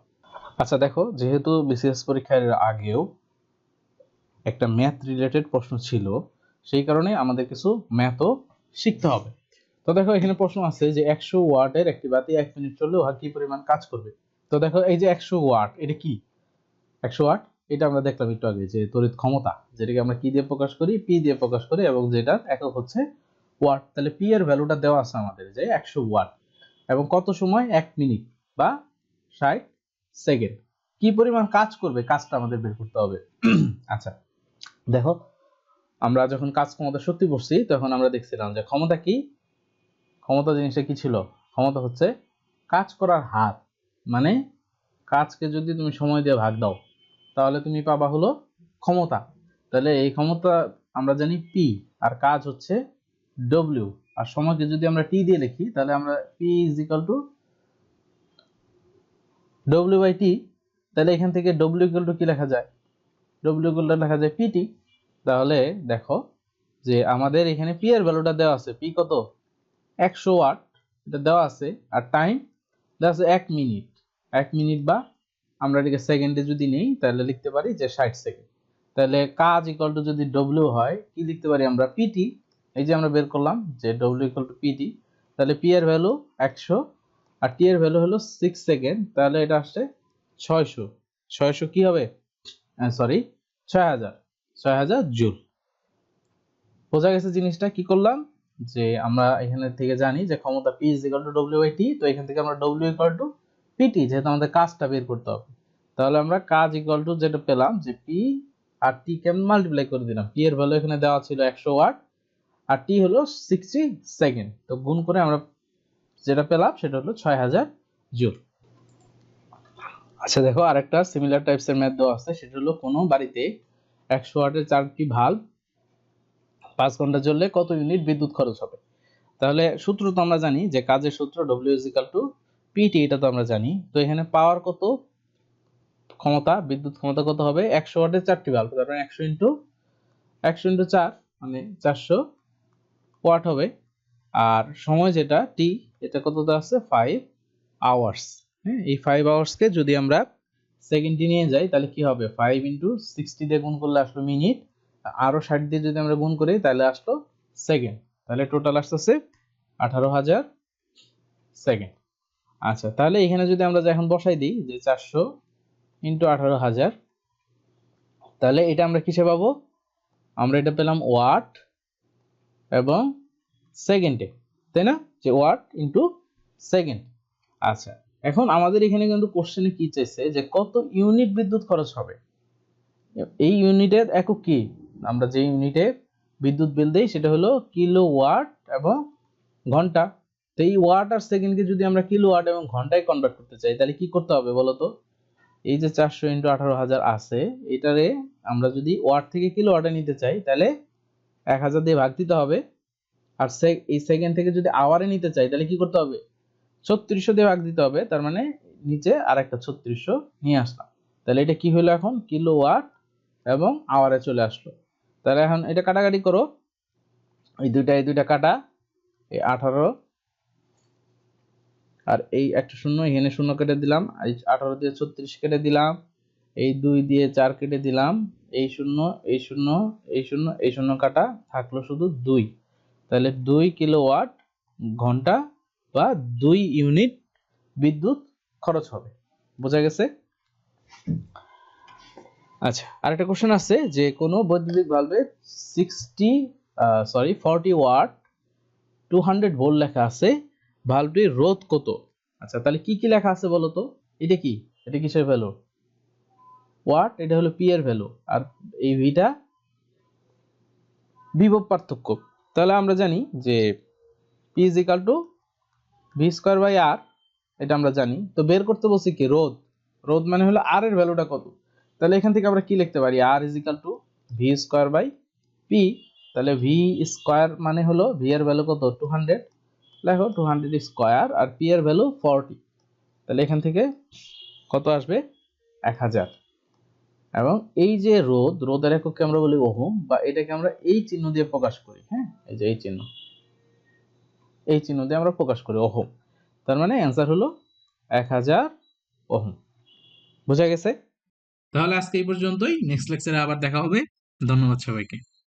আচ্ছা দেখো, যেহেতু বিসিএস পরীক্ষার আগেও একটা ম্যাথ রিলেটেড প্রশ্ন ছিল, সেই কারণে আমাদের কিছু ম্যাথও শিখতে হবে। তো দেখো এখানে প্রশ্ন আছে যে 100 ওয়াটের একটি বাতি 1 মিনিট চললে উহা কি পরিমাণ কাজ করবে। তো দেখো এই যে 100 ওয়াট, এটা কি 100 ওয়াট? এটা আমরা দেখলাম একটু আগে যে তড়িৎ ক্ষমতা, যেটাকে আমরা কি দিয়ে প্রকাশ করি, পি দিয়ে প্রকাশ করি, এবং যেটার একক হচ্ছে ওয়াট। তাহলে পি এর ভ্যালুটা দেওয়া আছে আমাদের যে 100 ওয়াট, এবং কত সময় 1 মিনিট বা 60 সেকেন্ড, কি পরিমাণ কাজ করবে কাজটা আমাদের বের করতে হবে। আচ্ছা দেখো, আমরা যখন কাজ ক্ষমতা শক্তি পড়ছি তখন আমরা দেখছিলাম যে ক্ষমতা কি, ক্ষমতা জিনিসটা কি ছিল, ক্ষমতা হচ্ছে কাজ করার হার, মানে কাজকে যদি তুমি সময় দিয়ে ভাগ দাও তাহলে তুমি পাবা হলো ক্ষমতা। তাহলে এই ক্ষমতা আমরা জানি পি, আর কাজ হচ্ছে ডব্লিউ, আর সময়কে যদি আমরা টি দিয়ে লিখি তাহলে আমরা P is equal to W by T. তাহলে এখান থেকে ডব্লিউ ইকুয়াল টু কি লেখা যায়, ডব্লিউ ইকুয়াল টু লেখা যায় পিটি। তাহলে দেখো যে আমাদের এখানে পি এর ভ্যালুটা দেওয়া আছে, পি কত 100 ওয়াট, এটা দেওয়া আছে, আর টাইম দেওয়া আছে 1 মিনিট। 1 মিনিট বা আমরা এটাকে সেকেন্ডে যদি নেই তাহলে লিখতে পারি যে 60 সেকেন্ড। তাহলে কাজ ইকুয়াল টু যদি ডব্লিউ হয় কি লিখতে পারি আমরা, পিটি। এই যে আমরা বের করলাম যে ডব্লিউ ইকুয়াল টু পিটি। তাহলে পি এর ভ্যালু 100 আর টি এর ভ্যালু হলো 6 সেকেন্ড, তাহলে এটা আসছে 600। 600 কি হবে, সরি 6000, 6000 জুল। বোঝা গেছে জিনিসটা কি করলাম, যে আমরা এখানে থেকে জানি যে ক্ষমতা P is equal to W by T। তো এখান থেকে আমরা W equal to PT, যেহেতু আমাদের কাজটা বের করতে হবে, তাহলে আমরা কাজ ইকুয়াল টু যেটা পেলাম যে P আর T কে মাল্টিপ্লাই করে দিলাম। P এর ভ্যালু এখানে দেওয়া ছিল 100 ওয়াট, আর T হলো 60 সেকেন্ড, তো গুণ করে আমরা যেটা পেলাম সেটা হলো 6000 জুল। আচ্ছা দেখো আরেকটা সিমিলার টাইপস এর ম্যাথ দেওয়া আছে, সেটা হলো কোনো বাড়িতে 100 ওয়াটের 4টি ভাল্ব 5 ঘন্টা জ্বললে কত ইউনিট বিদ্যুৎ খরচ হবে। তাহলে সূত্র তো আমরা জানি যে কাজের সূত্র W is equal to PT, এটা তো আমরা জানি। তো এখানে পাওয়ার কত, ক্ষমতা বিদ্যুৎ ক্ষমতা কত হবে, 100 ওয়াটের 4টি বাল্ব, তার মানে 100 ইনটু 4 মানে 400 ওয়াট হবে। আর সময় যেটা T, এটা কত দেওয়া আছে 5 আওয়ার্স। হ্যাঁ, এই 5 আওয়ার্সকে যদি আমরা সেকেন্ডে নিয়ে যাই তাহলে কি হবে, 5 ইনটু 60 দিয়ে গুণ করলে আসলো মিনিট, আরো 60 দিয়ে যদি আমরা গুণ করি তাহলে আসলো সেকেন্ড, তাহলে টোটাল আসতেছে 18,000 সেকেন্ড। আচ্ছা তাহলে এখানে যদি আমরা এখন বসাই দিই যে 400 ইন্টু 18,000, তাহলে এটা আমরা কিসে পাবো, আমরা এটা পেলাম ওয়াট এবং সেকেন্ডে, তাই না, যে ওয়াট ইন্টু সেকেন্ড। আচ্ছা এখন আমাদের এখানে কিন্তু কোশ্চেনে কি চাইছে যে কত ইউনিট বিদ্যুৎ খরচ হবে। এই ইউনিটের একক কি, আমরা যে ইউনিটে বিদ্যুৎ বিল দেই সেটা হলো কিলো ওয়াট এবং ঘন্টা। তো এই ওয়াট আর সেকেন্ডকে যদি আমরা কিলো ওয়াট এবং ঘন্টায় কনভার্ট করতে চাই তাহলে কি করতে হবে বলতো, এই যে 400 ইন্টু 18,000 আছে, এটারে আমরা যদি ওয়াট থেকে কিলো ওয়াটে নিতে চাই তাহলে 1000 দিয়ে ভাগ দিতে হবে। আর এই সেকেন্ড থেকে যদি আওয়ারে নিতে চাই তাহলে কি করতে হবে, 3600 দিয়ে ভাগ দিতে হবে। তার মানে নিচে আর একটা 3600 নিয়ে আসলাম। তাহলে এটা কি হলো এখন, কিলো ওয়াট এবং আওয়ারে চলে আসলো। তাহলে এখন এটা কাটাকাটি করো, এই দুইটা কাটা, এই 18 আর এই একটা শূন্য, এখানে শূন্য কেটে দিলাম, এই 18 দিয়ে 36 কেটে দিলাম, এই 2 দিয়ে 4 কেটে দিলাম, এই শূন্য এই শূন্য এই শূন্য এই শূন্য কাটা, থাকলো শুধু 2। তাহলে 2 কিলোওয়াট ঘন্টা বা 2 ইউনিট বিদ্যুৎ খরচ হবে। বোঝা গেছে। আচ্ছা আরেকটা কোশ্চেন আছে যে কোনো বৈদ্যুতিক ভালভে 40 ওয়াট 200 ভোল্ট লেখা আছে, ভালভটির রোধ কত। আচ্ছা তাহলে কি কি লেখা আছে বলো তো, এটা কি, এটা কিসের ভ্যালু, ওয়াট, এটা হলো পি এর ভ্যালু, আর এই ভিটা বিভব পার্থক্য। তাহলে আমরা জানি যে P is equal to V square by R, এটা আমরা জানি। তো বের করতে বলছি কি রোধ, রোধ মানে হলো আর এর ভ্যালুটা কত। তাহলে এখান থেকে আমরা কি লিখতে পারি, R is equal to V square by P. তাহলে ভি স্কোয়ার মানে হলো ভি এর ভ্যালু কত 200, দেখো 200 স্কোয়ার আর পি এর ভ্যালু 40, তাহলে এখান থেকে কত আসবে 1000। এবং এই যে রোদের এককে আমরা বলি ওহম, বা এটাকে আমরা এই চিহ্ন দিয়ে প্রকাশ করি। হ্যাঁ, এই যে এই চিহ্ন দিয়ে আমরা প্রকাশ করি ওহম। তার মানে অ্যান্সার হলো 1000 ওহম। বোঝা গেছে? তাহলে আজকে এই পর্যন্তই, নেক্সট লেকচারে আবার দেখা হবে। ধন্যবাদ সবাইকে।